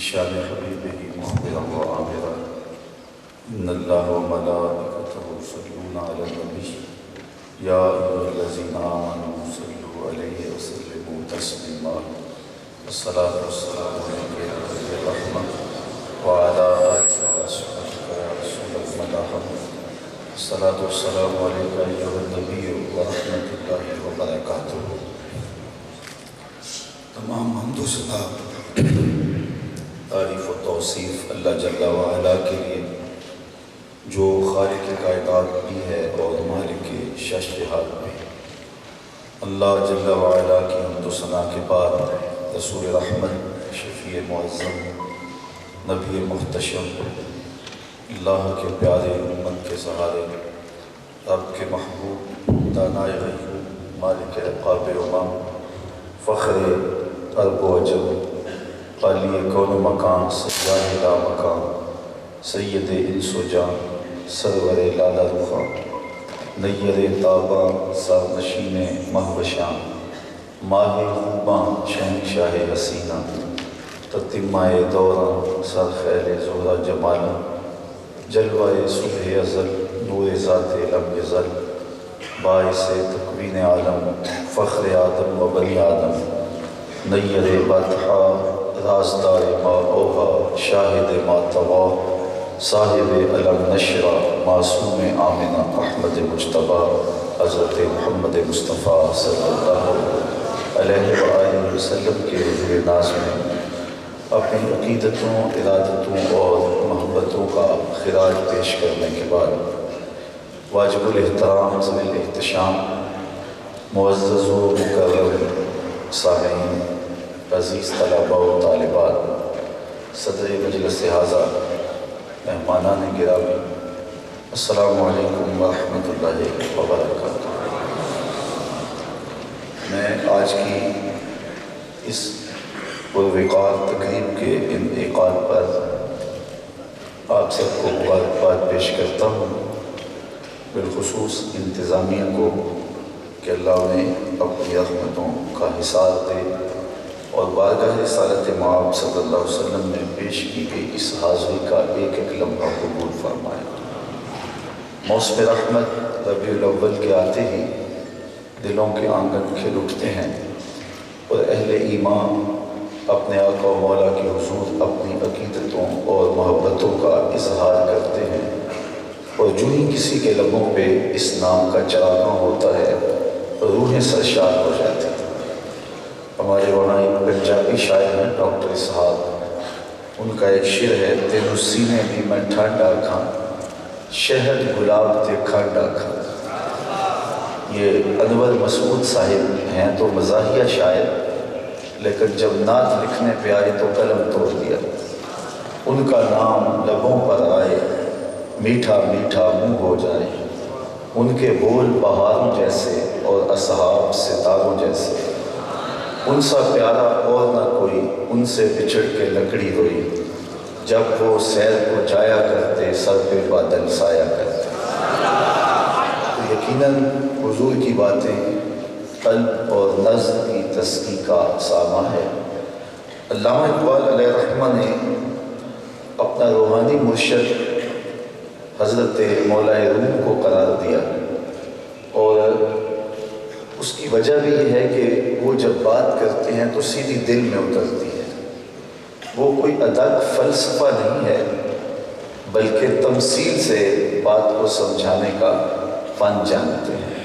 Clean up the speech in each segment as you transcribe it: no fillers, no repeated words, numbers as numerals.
شان حبیبہ محبرا و عامرا ان اللہ و ملائکتہ یصلون علی النبی یا ایھا الذین آمنوا صلوا علیہ وسلموا تسلیما الصلاۃ والسلام علیک یا نبی الرحمۃ وعلی آلک وصحبہ یا رسول الملاحمۃ الصلاۃ والسلام علیک ایھا النبی ورحمۃ اللہ وبرکاتہ۔ تمام حمد و ثنا تعریف و توصیف اللہ جل وعلا کے لیے جو خالق کائنات بھی ہے اور مالک شش جہات بھی۔ اللہ جل وعلا کی حمد و ثنا کے بعد رسول رحمت، شفیع معظم، نبی محتشم، اللہ کے پیارے امت کے سہارے، رب کے محبوب، دانائے غیوب، مالک عقاب امم، فخر ارب و عجم، قالی کون و مکان، سجاہ لا مکان، سید انس و جان، سرور لالا رخا، نیر تاباں، سرنشین مہوشاں، ماہ خوباں، شہنشاہ حسینہ، تتمہ دوراں، سرخیل زہرہ جمالا، جلوہ صبح ازل، نور ذات لم یزل، باعث تکوین عالم، فخر آدم و بنی آدم، نیر بطحا، رازدار ما اوہا، شاہد ما طوا، صاحب علم نشرہ، معصوم آمنہ، احمد مجتبیٰ، حضرت محمد مصطفیٰ صلی اللہ علیہ وآلہ وسلم کے حضور ناز میں اپنی عقیدتوں، ارادتوں اور محبتوں کا خراج پیش کرنے کے بعد واجب الاحترام ذوی الاحتشام، معزز و مکرم سامعین، عزیز طلباء و طالبات، صدر مجلس حاضر، مہمانان گرامی، السلام علیکم ورحمۃ اللہ وبرکاتہ۔ میں آج کی اس پروقار تقریب کے انعقاد پر آپ سب کو مبارکباد پیش کرتا ہوں، بالخصوص انتظامیہ کو کہ اللہ نے اپنی رحمتوں کا حصار دے اور بارگاہ رسالت مآب صلی اللہ علیہ وسلم میں پیش کی گئی اس حاضری کا ایک ایک لمحہ قبول فرمائے۔ موسم رحمت ربیع الاول کے آتے ہی دلوں کے آنگن کھل اٹھتے ہیں اور اہل ایمان اپنے آقا و مولا کے حضور اپنی عقیدتوں اور محبتوں کا اظہار کرتے ہیں، اور جو ہی کسی کے لبوں پہ اس نام کا چراغاں ہوتا ہے روحیں سرشار ہو جاتی ہیں۔ ہمارے وہاں ایک پنجابی شاعر ہیں ڈاکٹر اسحاق، ان کا ایک شعر ہے، تینوں سینے بھی میں ٹھنڈا کھاں، شہد گلاب تے کھانڈا کھاں۔ یہ انور مسعود صاحب ہیں تو مزاحیہ شاعر، لیکن جب نعت لکھنے پہ آئے تو قلم توڑ دیا۔ ان کا نام لبوں پر آئے، میٹھا میٹھا منہ ہو جائے، ان کے بول بہاروں جیسے اور اصحاب ستاروں جیسے، ان سا پیارا اور نہ کوئی، ان سے بچھڑ کے لکڑی روئی، جب وہ سیر کو جایا کرتے سر پہ بادل سایا کرتے۔ تو یقیناً حضور کی باتیں قلب اور نظم کی تسکی کا سامہ ہے۔ علامہ اقبال علیہ رحمہ نے اپنا روحانی مرشد حضرت مولا روم کو قرار دیا، اور اس کی وجہ بھی یہ ہے کہ وہ جب بات کرتے ہیں تو سیدھی دل میں اترتی ہے۔ وہ کوئی ادق فلسفہ نہیں ہے، بلکہ تمثیل سے بات کو سمجھانے کا فن جانتے ہیں۔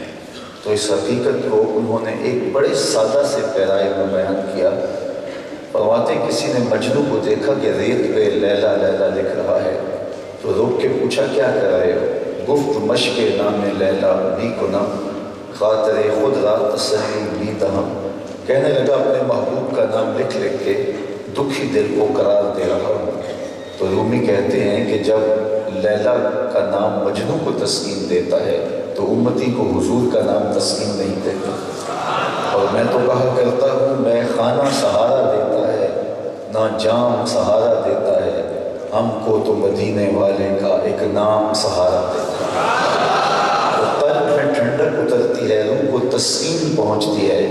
تو اس حقیقت کو انہوں نے ایک بڑے سادہ سے پیرائے میں بیان کیا۔ فرماتے کسی نے مجنوں کو دیکھا کہ ریت پہ لیلا لیلا لکھ رہا ہے، تو روک کے پوچھا کیا کر رہے ہو؟ گفت مشق نام لیلا بھی کنم، خاطر خود را تسلی بھی دہم۔ کہنے لگا اپنے محبوب کا نام لکھ لکھ کے دکھی دل کو قرار دے رہا ہوں۔ تو رومی کہتے ہیں کہ جب لیلا کا نام مجنوں کو تسکین دیتا ہے تو امتی کو حضور کا نام تسکین نہیں دیتا۔ اور میں تو کہا کرتا ہوں، میں خانہ سہارا دیتا ہے نہ جام سہارا دیتا ہے، ہم کو تو مدینے والے کا ایک نام سہارا دیتا ہے۔ تو قلب میں ٹھنڈک اترتی ہے، روح کو تسکین پہنچتی ہے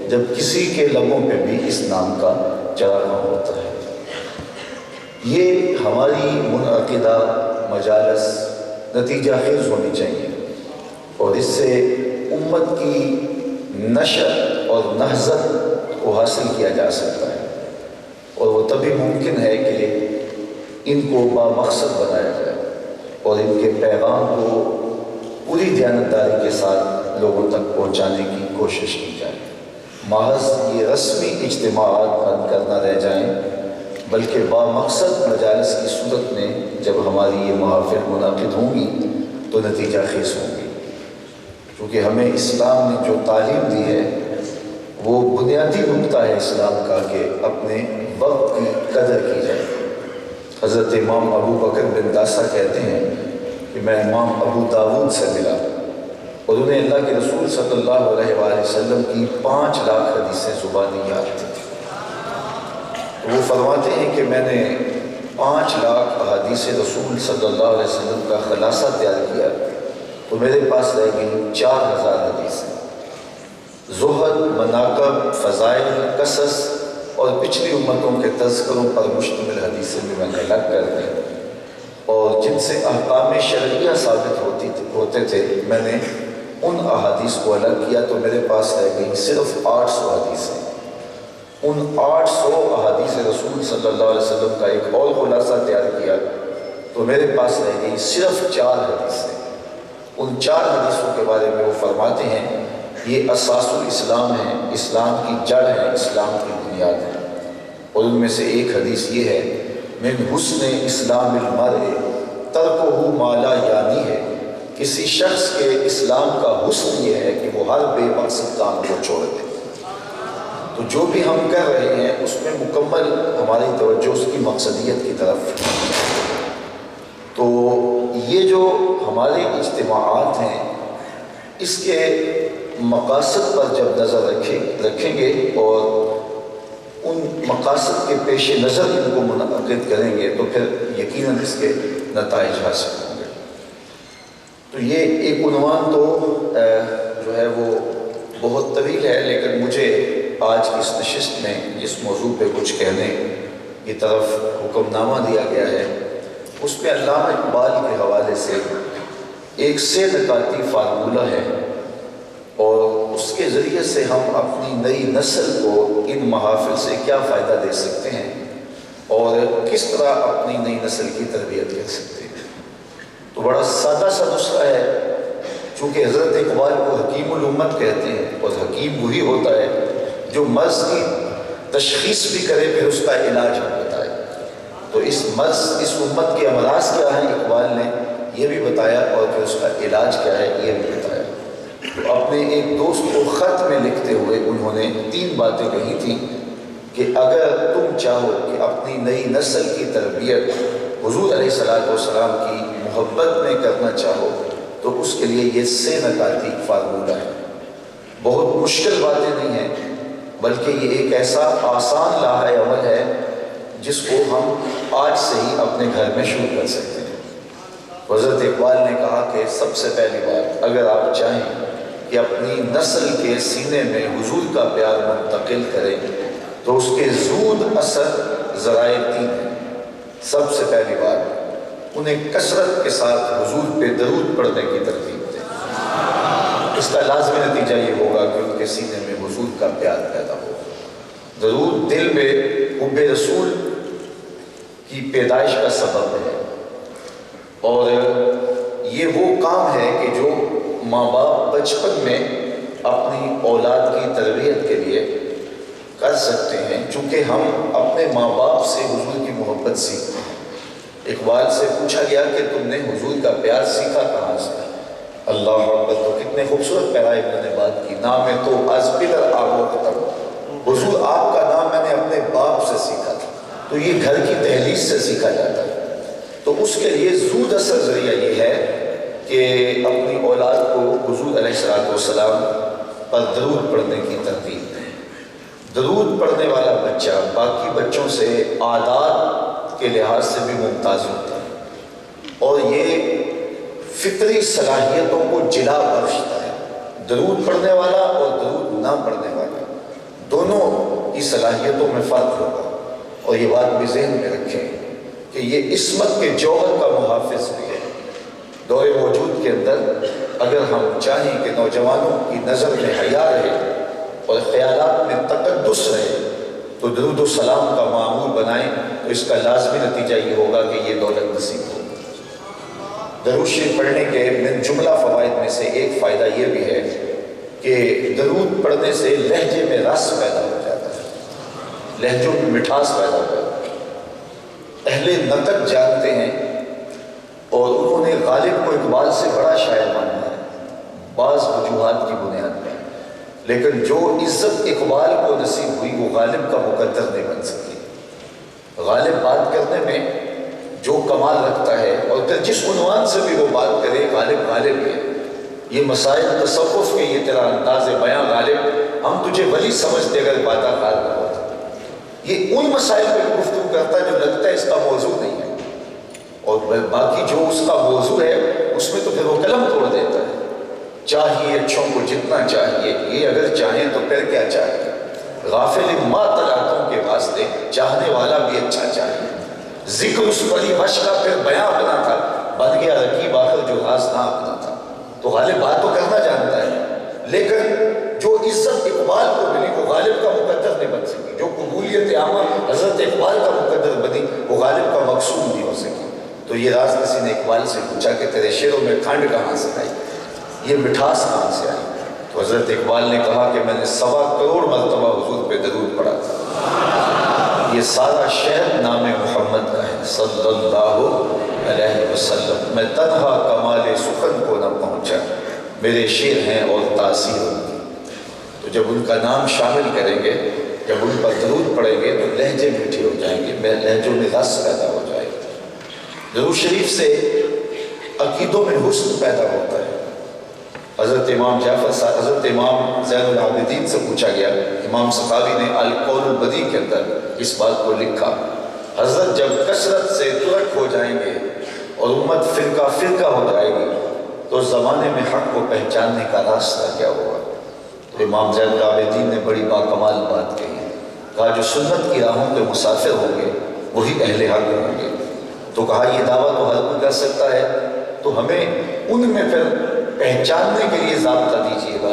جب کسی کے لبوں پہ بھی اس نام کا چراغاں ہوتا ہے۔ یہ ہماری منعقدہ مجالس نتیجہ خیز ہونی چاہیے، اور اس سے امت کی نشر اور نہضت کو حاصل کیا جا سکتا ہے، اور وہ تبھی ممکن ہے کہ ان کو بامقصد بنایا جائے اور ان کے پیغام کو پوری دیانتداری کے ساتھ لوگوں تک پہنچانے کی کوشش کی جائے۔ محض یہ رسمی اجتماعات بند کرنا رہ جائیں، بلکہ بامقصد مجالس کی صورت میں جب ہماری یہ محافل منعقد ہوں گی تو نتیجہ خیز ہوں گی، کیونکہ ہمیں اسلام نے جو تعلیم دی ہے وہ بنیادی نقطہ ہے اسلام کا کہ اپنے وقت کی قدر کی جائے۔ حضرت امام ابو بکر بن داسہ کہتے ہیں کہ میں امام ابو داود سے ملا اور انہیں اللہ کے رسول صلی اللہ علیہ وآلہ وسلم کی 5 لاکھ حدیثیں زبانی یاد تھیں۔ وہ فرماتے ہیں کہ میں نے 5 لاکھ احادیث رسول صلی اللہ علیہ وسلم کا خلاصہ تیار کیا تو میرے پاس رہ گئی 4000 حدیثیں۔ زہد، مناقب، فضائل، قصص اور پچھلی امتوں کے تذکروں پر مشتمل حدیثیں بھی میں نے الگ کر دیں، اور جن سے احکام شرعیہ ثابت ہوتے تھے میں نے ان احادیث کو الگ کیا تو میرے پاس رہ گئی صرف 800 حدیثیں۔ ان 800 احادیث رسول صلی اللہ علیہ وسلم کا ایک اور خلاصہ تیار کیا تو میرے پاس رہ گئی صرف 4 حدیثیں۔ ان 4 حدیثوں کے بارے میں وہ فرماتے ہیں یہ اساس الاسلام ہے، اسلام کی جڑ ہے، اسلام کی بنیاد ہے، اور ان میں سے ایک حدیث یہ ہے من حسن اسلام المرء ترکہ ما لا یعنی ہے، کسی شخص کے اسلام کا حسن یہ ہے کہ وہ ہر بے مقصد کام کو چھوڑ دے۔ تو جو بھی ہم کر رہے ہیں اس میں مکمل ہماری توجہ اس کی مقصدیت کی طرف۔ تو یہ جو ہمارے اجتماعات ہیں اس کے مقاصد پر جب نظر رکھیں گے اور ان مقاصد کے پیش نظر ان کو منعقد کریں گے تو پھر یقیناً اس کے نتائج حاصل ہوں گے۔ تو یہ ایک عنوان تو جو ہے وہ بہت طویل ہے، لیکن مجھے آج اس نشست میں جس موضوع پہ کچھ کہنے کی طرف حکم نامہ دیا گیا ہے اس پہ علامہ اقبال کے حوالے سے ایک 6 نکاتی فارمولہ ہے، اور اس کے ذریعے سے ہم اپنی نئی نسل کو ان محافل سے کیا فائدہ دے سکتے ہیں اور کس طرح اپنی نئی نسل کی تربیت کر سکتے ہیں۔ تو بڑا سادہ سا نسخہ ہے، چونکہ حضرت اقبال کو حکیم الامت کہتے ہیں، اور حکیم وہی ہوتا ہے جو مرض کی تشخیص بھی کرے پھر اس کا علاج بھی بتائے۔ تو اس مرض، اس امت کے امراض کیا ہیں اقبال نے یہ بھی بتایا، اور پھر اس کا علاج کیا ہے یہ بھی بتایا۔ تو اپنے ایک دوست کو خط میں لکھتے ہوئے انہوں نے 3 باتیں کہی تھیں کہ اگر تم چاہو کہ اپنی نئی نسل کی تربیت حضور علیہ السلام کی محبت میں کرنا چاہو تو اس کے لیے یہ 6 نکاتی فارمولہ ہے۔ بہت مشکل باتیں نہیں ہیں، بلکہ یہ ایک ایسا آسان لاحہ عمل ہے جس کو ہم آج سے ہی اپنے گھر میں شروع کر سکتے ہیں۔ حضرت اقبال نے کہا کہ سب سے پہلی بات، اگر آپ چاہیں کہ اپنی نسل کے سینے میں حضور کا پیار منتقل کریں تو اس کے زود اثر ذرائع 3 ہیں۔ سب سے پہلی بات، انہیں کثرت کے ساتھ حضور پہ درود پڑھنے کی ترغیب دیں۔ اس کا لازمی نتیجہ یہ ہوگا کہ ان کے سینے میں حضور کا پیار پیدا ہوگا۔ درود دل میں حب رسول کی پیدائش کا سبب ہے، اور یہ وہ کام ہے کہ جو ماں باپ بچپن میں اپنی اولاد کی تربیت کے لیے کر سکتے ہیں، چونکہ ہم اپنے ماں باپ سے حضور کی محبت سیکھتے ہیں۔ اقبال سے پوچھا گیا کہ تم نے حضور کا پیار سیکھا کہاں سے؟ اللہ اکبر، تو کتنے خوبصورت پیرائے انہوں نے بات کی۔ نام تو از پدر آموختم، حضور آپ کا نام میں نے اپنے باپ سے سیکھا تھا۔ تو یہ گھر کی دہلیز سے سیکھا جاتا ہے۔ تو اس کے لیے زود اثر ذریعہ یہ ہے کہ اپنی اولاد کو حضور علیہ السلام پر درود پڑھنے کی ترغیب دیں۔ درود پڑھنے والا بچہ باقی بچوں سے عادات کے لحاظ سے بھی ممتاز ہوتا ہے، اور یہ فطری صلاحیتوں کو جلا بخشتا ہے۔ درود پڑھنے والا اور درود نہ پڑھنے والا دونوں کی صلاحیتوں میں فرق ہوگا، اور یہ بات بھی ذہن میں رکھیں کہ یہ عصمت کے جوہر کا محافظ بھی ہے۔ دور موجود کے اندر اگر ہم چاہیں کہ نوجوانوں کی نظر میں حیا رہے اور خیالات میں تقدس رہے تو درود و سلام کا معمول بنائیں، تو اس کا لازمی نتیجہ یہ ہوگا کہ یہ دولت نصیب ہوگی۔ درود شریف پڑھنے کے من جملہ فوائد میں سے ایک فائدہ یہ بھی ہے کہ درود پڑھنے سے لہجے میں رس پیدا ہو جاتا ہے، لہجوں میں مٹھاس پیدا ہو جاتا ہے۔ اہل نطق جانتے ہیں اور انہوں نے غالب کو اقبال سے بڑا شاعر مانا ہے بعض وجوہات کی بنیاد پر، لیکن جو عزت اقبال کو نصیب ہوئی وہ غالب کا مقدر نہیں بن سکی۔ غالب بات کرنے میں جو کمال رکھتا ہے اور پھر جس عنوان سے بھی وہ بات کرے غالب غالب ہے۔ یہ مسائل تصوف کے یہ تیرا انداز بیاں غالب، ہم تجھے ولی سمجھتے اگر بادہ خال نہ ہوتا۔ یہ ان مسائل پہ گفتگو کرتا ہے جو لگتا ہے اس کا موضوع نہیں ہے، اور باقی جو اس کا موضوع ہے اس میں تو پھر وہ قلم توڑ دیتا ہے۔ چاہیے اچھوں کو جتنا چاہیے، یہ اگر چاہیں تو پھر کیا چاہیے؟ غافل ما طلعتوں کے واسطے چاہنے والا بھی اچھا چاہیے۔ ذکر اس بڑی وش کا پھر بیاں اپنا تھا، بن گیا رقیب آخر جو راز نہ اپنا تھا۔ تو غالب بات تو کرنا جانتا ہے، لیکن جو عزت اقبال کو ملی وہ غالب کا مقدر نہیں بن سکی، جو قبولیت عامہ حضرت اقبال کا مقدر بنی وہ غالب کا مقصود نہیں ہو سکی۔ تو یہ راز کسی نے اقبال سے پوچھا کہ تیرے شعروں میں کھنڈ کہاں سے آئی، یہ مٹھاس کہاں سے آئی؟ تو حضرت اقبال نے کہا کہ میں نے 1.25 کروڑ مرتبہ حضور پہ درود پڑھا تھا۔ یہ سارا شہر نام محمد کا ہے صلی اللہ علیہ وسلم۔ میں تنہا کمال سخن کو نہ پہنچا، میرے شعر ہیں اور تاثیر ان کی۔ تو جب ان کا نام شامل کریں گے، جب ان پر درود پڑھیں گے تو لہجے میٹھے ہو جائیں گے، لہجوں میں رس پیدا ہو جائے گا۔ درود شریف سے عقیدوں میں حسن پیدا ہوتا ہے۔ حضرت امام زین العابدین سے پوچھا گیا، امام سخاوی نے القول البدیع کے اندر اس بات کو لکھا، حضرت جب کثرت سے ترک ہو جائیں گے اور امت فرقہ فرقہ ہو جائے گی تو زمانے میں حق کو پہچاننے کا راستہ کیا ہوگا؟ تو امام زین العابدین نے بڑی باکمال بات کہی، کہا جو سنت کی راہوں کے مسافر ہوں گے وہی اہل حق ہوں گے۔ تو کہا یہ دعویٰ تو ہر کوئی کر سکتا ہے، تو ہمیں ان میں پھر پہچاننے کے لیے ضابطہ دیجیے گا۔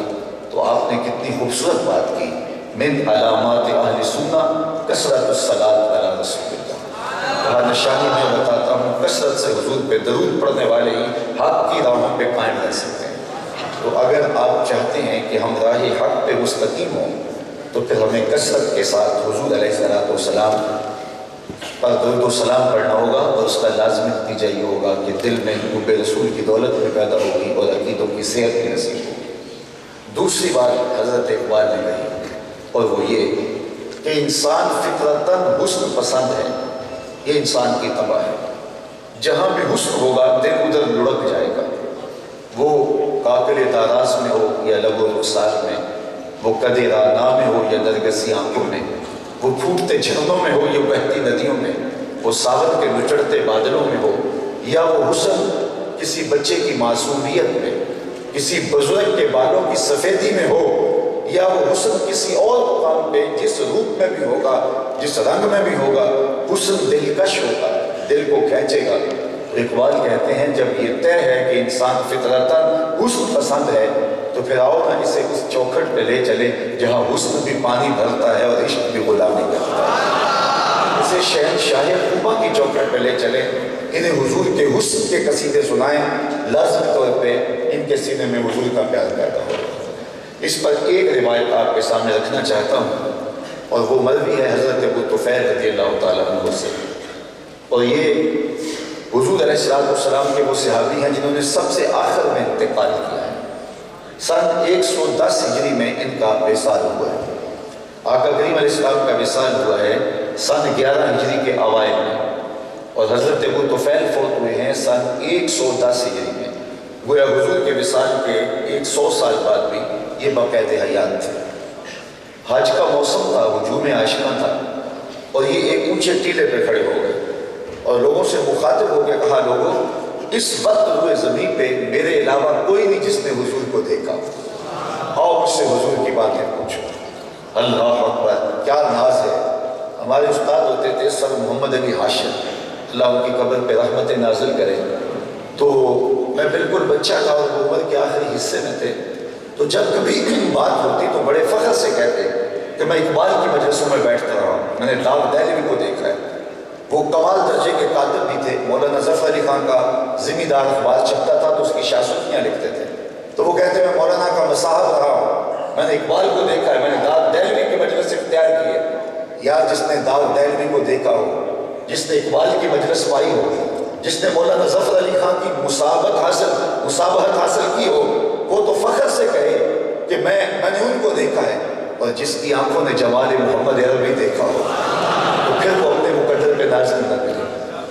تو آپ نے کتنی خوبصورت بات کی، من علامات اہل سنہ کثرت الصلاۃ علی رسول اللہ۔ کہا نشانی میں بتاتا ہوں، کثرت سے حضور پہ درود پڑھنے والے ہی حق کی راہوں پہ قائم رہ سکتے ہیں۔ تو اگر آپ چاہتے ہیں کہ ہم راہ حق پہ مستقیم ہوں تو پھر ہمیں کثرت کے ساتھ حضور علیہ السلام پر درود و سلام پڑھنا ہوگا، اور اس کا لازمی نتیجہ یہ ہوگا کہ دل میں حب رسول کی دولت بھی پیدا ہوگی اور عقیدوں کی صحت بھی نصیب ہوگی۔ دوسری بات حضرت اقبال نے کہی، اور وہ یہ کہ انسان فطرتاً حسن پسند ہے، یہ انسان کی طبع ہے۔ جہاں بھی حسن ہوگا دل ادھر لڑک جائے گا، وہ کاکل داراز میں ہو یا لب و رخسار میں، وہ قد رانا میں ہو یا نرگسی آنکھوں میں، وہ پھوٹتے جھرنوں میں ہو یا بہتی ندیوں میں، وہ ساون کے نچڑتے بادلوں میں ہو، یا وہ حسن کسی بچے کی معصومیت میں، کسی بزرگ کے بالوں کی سفیدی میں ہو، یا وہ حسن کسی اور مقام پہ جس روپ میں بھی ہوگا، جس رنگ میں بھی ہوگا، حسن دلکش ہوگا، دل کو کھینچے گا۔ تو اقبال کہتے ہیں جب یہ طے ہے کہ انسان فطرتاً حسن پسند ہے تو پھر آؤ نا اسے اس چوکھٹ پہ لے چلے جہاں حسن بھی پانی بھرتا ہے اور عشق بھی غلامی کرتا ہے۔ اسے شہنشاہ خوبا کی چوکھٹ پہ لے چلے، انہیں حضور کے حسن کے قصیدے سنائیں، لازمی طور پہ ان کے سینے میں حضور کا پیار پیدا ہو۔ اس پر ایک روایت آپ کے سامنے رکھنا چاہتا ہوں، اور وہ مروی ہے حضرت ابو طفیل رضی اللہ تعالیٰ عنہ سے، اور یہ حضور علیہ السلام کے وہ صحابی ہیں جنہوں نے سب سے آخر میں انتقال کیا ہے۔ سن 110 ہجری میں ان کا وصال ہوا ہے۔ آقا کریم علیہ السلام کا وصال ہوا ہے سن 11 ہجری کے اوائل میں، اور حضرت ابو طفیل فوت ہوئے ہیں سن 110 ہجری میں۔ گویا حضور کے وصال کے 100 سال بعد بھی یہ باقید حیات تھے۔ حج کا موسم تھا، ہجوم عاشقاں تھا، اور یہ ایک اونچے ٹیلے پہ کھڑے ہو گئے اور لوگوں سے مخاطب ہو کے کہا، لوگوں اس وقت ہوئے زمین پہ میرے علاوہ کوئی نہیں جس نے حضور کو دیکھا، آؤ مجھ سے حضور کی باتیں پوچھو۔ اللہ اکبر، کیا ناز ہے! ہمارے استاد ہوتے تھے سر محمد علی ہاشم اللہ ان کی قبر پہ رحمت نازل کرے. تو میں بالکل بچہ تھا اور عمر کے آخری حصے میں تھے. تو جب کبھی بات ہوتی تو بڑے فخر سے کہتے کہ میں اقبال کی مجلسوں میں بیٹھتا رہا ہوں. میں نے داؤد دہلوی کو دیکھا ہے، وہ کمال درجے کے کاتب بھی تھے. مولانا ظفر علی خان کا ذمہ دار اخبار چھپتا تھا تو اس کی شاہسوتیاں لکھتے تھے. تو وہ کہتے ہیں میں مولانا کا مصاحب رہا ہوں، میں نے اقبال کو دیکھا ہے، میں نے داؤد دہلوی کی مجلس اختیار کی ہے. یا جس نے داؤد دہلوی کو دیکھا ہو، جس نے اقبال کی مجلس پائی ہو، جس نے مولانا ظفر علی خان کی مسابقت حاصل کی ہو، وہ تو فخر سے کہے کہ میں نے ان کو دیکھا ہے. اور جس کی آنکھوں نے جمال محمد عربی دیکھا ہو تو پھر وہ اپنے مقدر پہ نازل نہ کرے.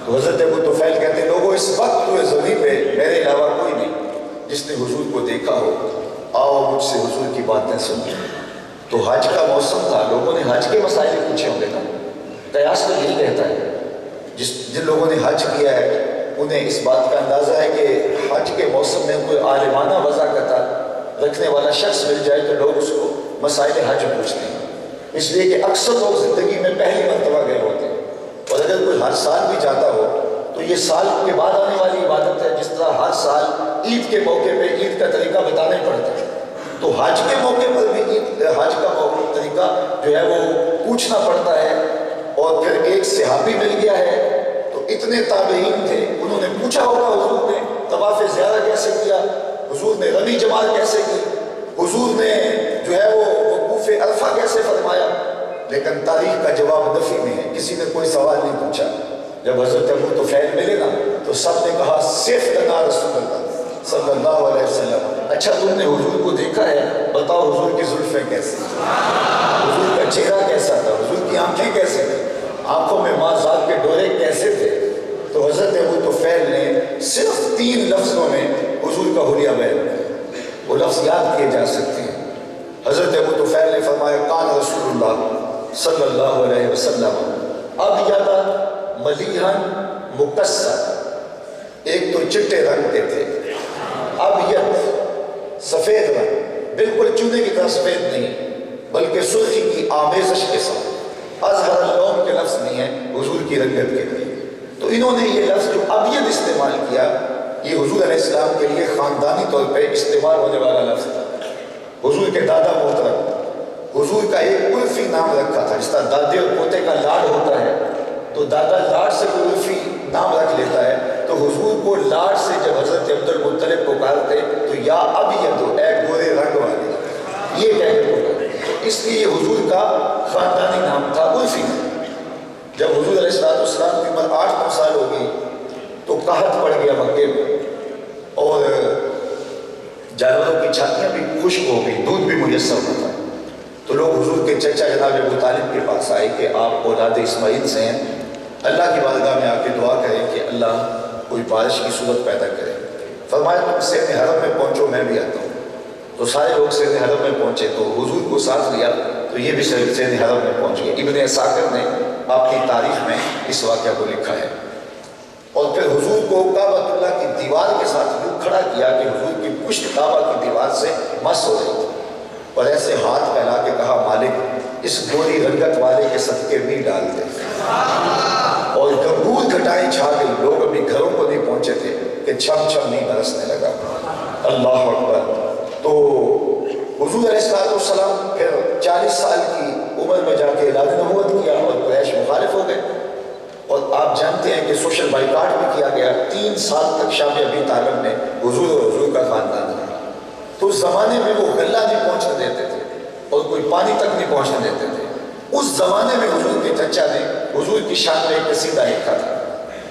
تو حضرت ابو طفیل کہتے ہیں لوگوں اس وقت ہوئے زمین پہ میرے علاوہ کوئی نہیں جس نے حضور کو دیکھا ہو، آؤ مجھ سے حضور کی باتیں سنیں. تو حج کا موسم تھا، لوگوں نے حج کے مسائل پوچھے ہوں گے نا. قیاس تو یہی کہتا ہے، جن لوگوں نے حج کیا ہے انہیں اس بات کا اندازہ ہے کہ حج کے موسم میں کوئی عالمانہ وضاحت رکھنے والا شخص مل جائے تو لوگ اس کو مسائل حج پوچھتے ہیں. اس لیے کہ اکثر لوگ زندگی میں پہلی مرتبہ گئے ہوتے ہیں، اور اگر کوئی ہر سال بھی جاتا ہو تو یہ سال کے بعد آنے والی عبادت ہے. جس طرح ہر سال عید کے موقع پہ عید کا طریقہ بتانا پڑتا ہے، تو حج کے موقع پر بھی حج کا طریقہ جو ہے وہ پوچھنا پڑتا ہے. اور پھر ایک صحابی مل گیا ہے تو اتنے تابعین تھے، انہوں نے پوچھا ہوگا حضور نے طواف زیارہ کیسے کیا، حضور نے رمی جمال کیسے کی، حضور نے جو ہے وہ وقوف عرفہ کیسے فرمایا. لیکن تاریخ کا جواب نفی میں ہے، کسی نے کوئی سوال نہیں پوچھا. جب حضرت ابو طفیل ملے نا تو سب نے کہا صرف لنا رسول اللہ صلی اللہ علیہ وسلم، اچھا تم نے حضور کو دیکھا ہے، بتاؤ حضور کی زلفیں کیسی، حضور کا چہرہ کیسا تھا، حضور کی آنکھیں کیسے تھیں، آنکھوں میں ماں ذات کے ڈورے کیسے تھے. تو حضرت ابو طفیل نے صرف 3 لفظوں میں حضور کا حلیہ بیان کیا. وہ لفظ یاد کیے جا سکتے ہیں. حضرت ابو طفیل نے فرمایا کان رسول اللہ صلی اللہ علیہ وسلم ابیض ملیحا مکسر. ایک تو چٹے رنگ کے تھے، ابیض سفید رنگ، بالکل چونے کی طرح سفید نہیں بلکہ سرخی کی آمیزش کے ساتھ. اظہر اللون کے لفظ نہیں ہے حضور کی رنگت کے لیے. تو انہوں نے یہ لفظ جو ابیض استعمال کیا یہ حضور علیہ السلام کے لیے خاندانی طور پہ استعمال ہونے والا لفظ تھا. حضور کے دادا محترم حضور کا ایک الفی نام رکھا تھا. جس طرح دادے اور پوتے کا لاڈ ہوتا ہے تو دادا لاڈ سے کوئی الفی نام رکھ لیتا ہے، تو حضور کو لاڈ سے جب حضرت عبد المطلب پکارتے تو یا ابیض اے گورے رنگ والے یہ کہہ کے پکارتے. تو اس لیے حضور کا خاندانی نام تھا الفی. جب حضور علیہ السلام کی عمر 8-9 سال ہو گئی تو قحط پڑ گیا مکے میں، اور جانوروں کی چھاتیاں بھی خشک ہو گئی، دودھ بھی میسر نہ تھا. تو لوگ حضور کے چچا جناب ابو طالب کے پاس آئے کہ آپ اولاد اسماعیل سے ہیں، اللہ کی بارگاہ میں آ کے دعا کریں کہ اللہ کوئی بارش کی صورت پیدا کرے. فرمایا تم سین حرم میں پہنچو میں بھی آتا ہوں. تو سارے لوگ سین حرم میں پہنچے تو حضور کو ساتھ لیا تو یہ بھی سین حرم میں پہنچ گئے. ابن عساکر نے اپنی تاریخ میں اس واقعہ کو لکھا ہے. اور پھر حضور کو کعبۃ اللہ کی دیوار کے ساتھ یوں کھڑا کیا کہ حضور کی پشت کعبہ کی دیوار سے مس ہو رہی تھی، اور ایسے ہاتھ پھیلا کے کہا مالک اس گوری رنگت والے کے صدقے نہیں ڈال دے. اور گھنگور گھٹائیں چھا گئی، لوگ ابھی گھروں کو نہیں پہنچے تھے کہ چھم چھم نہیں برسنے لگا. اللہ اکبر. تو حضور علیہ السلام پھر 40 سال کی عمر میں جا کے اعلان نبوت کیا اور قریش مخالف ہو گئے. اور آپ جانتے ہیں کہ سوشل بائیکاٹ بھی کیا گیا. 3 سال تک شام ابی طالب نے حضور اور حضور کا خاندان رہا. تو اس زمانے میں وہ غلہ نہیں پہنچنے دیتے تھے اور کوئی پانی تک نہیں پہنچنے دیتے تھے. اس زمانے میں حضور کے چچا نے حضور کی شان میں ایک قصیدہ لکھا تھا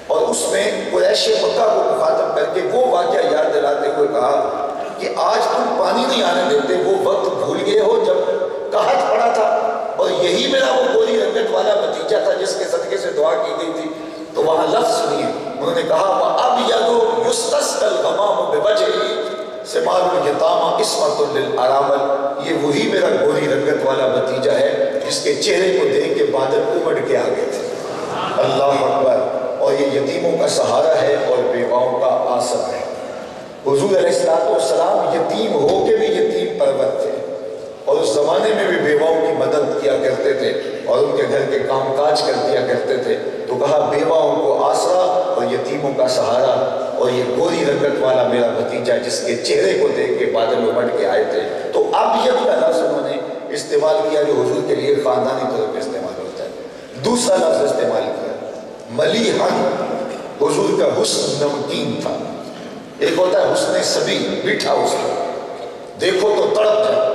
اور اس میں قریش مکہ کو مخاطب کر کے وہ واقعہ یاد دلاتے ہوئے کہا کہ آج تم پانی نہیں آنے دیتے، وہ وقت بھول گئے ہو جب قحط پڑا تھا اور یہی میرا وہ گوری رنگت والا بھتیجا تھا جس کے صدقے سے دعا کی گئی تھی. تو وہاں لفظ سنیے، انہوں نے کہا وَأَبْيَضُ يُسْتَسْقَى الْغَمَامُ بِوَجْهِهِ سِمَارُ الْيَتَامَى عِصْمَةٌ لِلْأَرَامِلِ. یہ وہی میرا گوری رنگت والا بھتیجا ہے جس کے چہرے کو دیکھ کے بادل امڑ کے آ گئے تھے. اللہ اکبر. اور یہ یتیموں کا سہارا ہے اور بیواؤں کا آسرا ہے. حضور علیہ السلام یتیم ہو کے بھی یتیم پرور تھے اور اس زمانے میں بھی بیواؤں کی مدد کیا کرتے تھے اور ان کے گھر کے کام کاج کر دیا کرتے تھے. تو کہا بیواؤں کو آسرا یتیموں کا سہارا، اور یہ گوری رنگت والا میرا بھتیجا جس کے چہرے کو دیکھ کے بادل امڑ کے آئے تھے۔ تو ابیت کا لفظ انہوں نے استعمال کیا جو حضور کے لیے خاندانی طور پہ استعمال ہوتا ہے۔ دوسرا لفظ استعمال کیا ملیحن، حضور کا حسن نمکین تھا۔ ایک ہوتا ہے حسن سبی، میٹھا حسن، دیکھو تو تڑپ جائے،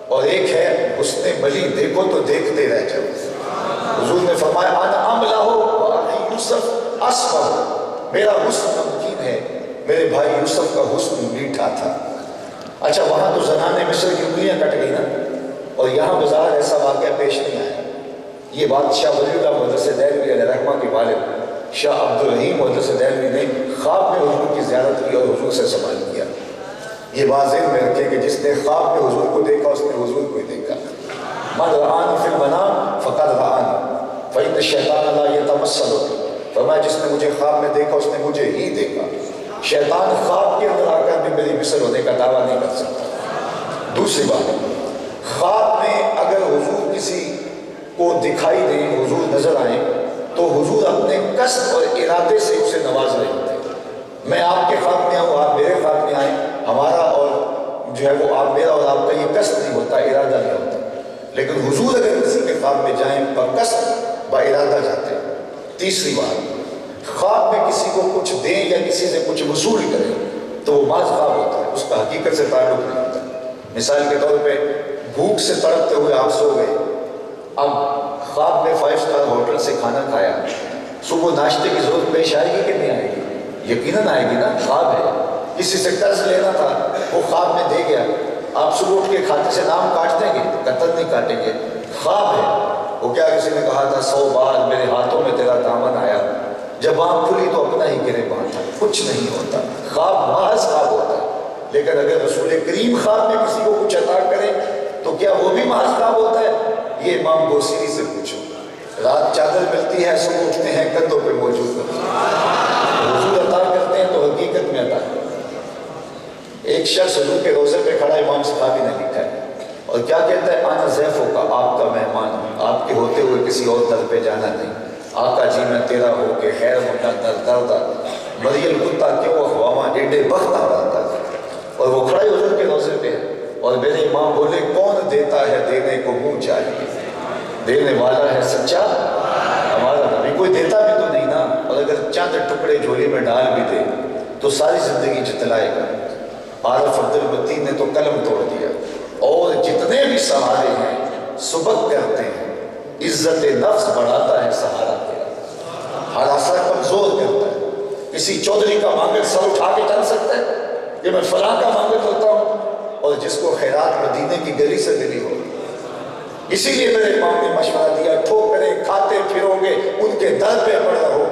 اور ایک ہے حسن ملی، دیکھو تو دیکھتے رہ جاؤ۔ حضور نے فرمایا انا املہ و اخی یوسف اصفہ، میرا حسن نمکین ہے، میرے بھائی یوسف کا حسن میٹھا تھا۔ اچھا وہاں تو زنان مصر کی انگلیاں کٹ گئی نا، اور یہاں بظاہر ایسا واقعہ پیش نہیں آیا۔ یہ بات شاہ ولی اللہ مدرس دہلوی علیہ رحمہ کے والد شاہ عبدالرحیم مدرس دہلوی نے خواب میں حضور کی زیارت کی اور حضور سے سوال کیا۔ یہ بات ذہن میں رکھیں کہ جس نے خواب میں حضور کو دیکھا اس نے حضور کو ہی دیکھا۔ من رآنی فی المنام فقد رآنی فإن الشیطان لا یتمثل بی، فرمایا جس نے مجھے خواب میں دیکھا اس نے مجھے ہی دیکھا۔ شیطان خواب کے اندر آ کر بھی میری مثل ہونے کا دعویٰ نہیں کر سکتا۔ دوسری بات، خواب میں اگر حضور کسی کو دکھائی دیں، حضور نظر آئیں، تو حضور اپنے قصد اور ارادے سے اسے نواز رہے ہوتے ہیں۔ میں آپ کے خواب میں آؤں، آپ میرے خواب میں آئیں، ہمارا اور جو ہے وہ آپ میرا اور آپ کا یہ قصد نہیں ہوتا، ارادہ نہیں ہوتا۔ لیکن حضور اگر کسی کے خواب میں جائیں بقصد با ارادہ جاتے ہیں۔ تیسری بات، خواب میں کسی کو کچھ دیں یا کسی سے کچھ وصول کریں تو وہ بعض خواب ہوتا ہے، اس کا حقیقت سے تعلق نہیں ہوتا۔ مثال کے طور پہ بھوک سے تڑپتے ہوئے آپ سو گئے، اب خواب میں 5 اسٹار ہوٹل سے کھانا کھایا، صبح ناشتے کی ضرورت پیش آئے گی کہ نہیں آئے گی؟ یقیناً آئے گی نا، خواب ہے۔ کسی سے قرض لینا تھا، وہ خواب میں دے گیا، آپ صبح اٹھ کے کھاتے سے نام کاٹ دیں گے؟ قطر نہیں کاٹیں گے، خواب ہے۔ وہ کیا کسی نے کہا تھا 100 بار میرے ہاتھوں میں تیرا دامن آیا، جب آنکھ کھلی تو اپنا ہی گریباں تھا، کچھ نہیں ہوتا۔ خواب محض خواب ہوتا ہے، لیکن اگر رسول کریم خواب میں کسی کو کچھ عطا کرے تو کیا وہ بھی محض خواب ہوتا ہے؟ یہ امام بوصیری سے پوچھو۔ رات چادر ملتی ہے، صبح اٹھتے ہیں کندھوں پہ موجود ہوتی ہے۔ حضور عطا کرتے ہیں تو حقیقت میں عطا کرتے ہیں۔ ایک شخص حضور کے روزے پہ کھڑا، امام صحابی نے لکھا ہے، اور کیا کہتا ہے انا ضیفوں کا، آپ کا مہمان ہوں، آپ کے ہوتے ہوئے کسی اور در پہ جانا نہیں۔ آقا جی میں تیرا ہو کے خیر منڈا در دردہ مریل کتا کیوں اخواما ڈیڈے بختہ رہتا ہے۔ اور وہ کھڑا حضور کے روزے پہ ہے، اور میرے امام بولے کون دیتا ہے دینے کو منہ چاہیے، دینے والا ہے سچا ہمارا نبی۔ کوئی دیتا بھی تو نہیں نا، اور اگر چند ٹکڑے جھولی میں ڈال بھی دے تو ساری زندگی جتلائے گا۔ عارف عبد المتین نے تو قلم توڑ دیا، اور جتنے بھی سہارے ہیں سبق کرتے ہیں، عزت نفس بڑھاتا ہے سہارا تیرا، ہراسا کمزور کرتا ہے۔ کسی چودھری کا مانگل سر اٹھا کے چل سکتا ہے کہ میں فلاں کا مانگل ہوتا ہوں، اور جس کو خیرات مدینے کی گلی سے ملی ہو۔ اسی لیے میرے امام نے مشورہ دیا، ٹھوکریں کھاتے پھرو گے ان کے در پہ پڑ رہو،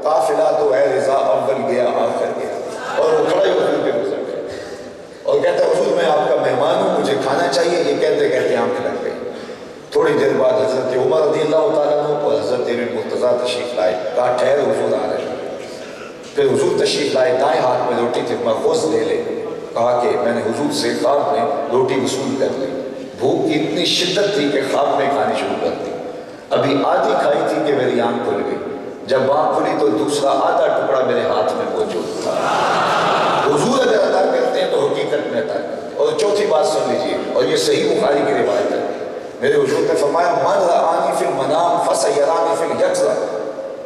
قافلہ تو ہے رضا اول گیا آخر گیا۔ اور وہ کھڑے حضور کے روزے پہ اور کہتا ہے حضور میں آپ کا مہمان ہوں، مجھے کھانا چاہیے۔ یہ کہتے کہتے آنکھ لگ گئی۔ تھوڑی دیر بعد حضرت عمر رضی اللہ تعالیٰ عنہ اور حضرت ابن مرتضیٰ تشریف لائے، کہا ٹھہر حضور آ رہے ہیں۔ پھر حضور تشریف لائے، دائیں ہاتھ میں روٹی تھی، محفوظ لے لے، کہا کہ میں نے حضور سے خواب میں روٹی وصول کر لی، بھوک کی اتنی شدت تھی کہ خواب میں کھانی شروع کر دی، ابھی آدھی کھائی تھی کہ میری آنکھ کھل گئی، جب آنکھ کھلی تو دوسرا آدھا ٹکڑا میرے ہاتھ میں موجود تھا۔ حضور اگر عطا کرتے ہیں تو حقیقت میں عطا کرتے ہیں۔ اور چوتھی بات سن لیجیے، اور یہ صحیح بخاری کی روایت ہے، میرے حضور نے فرمایا من رآنی فی المنام فسیرانی فی الیقظہ،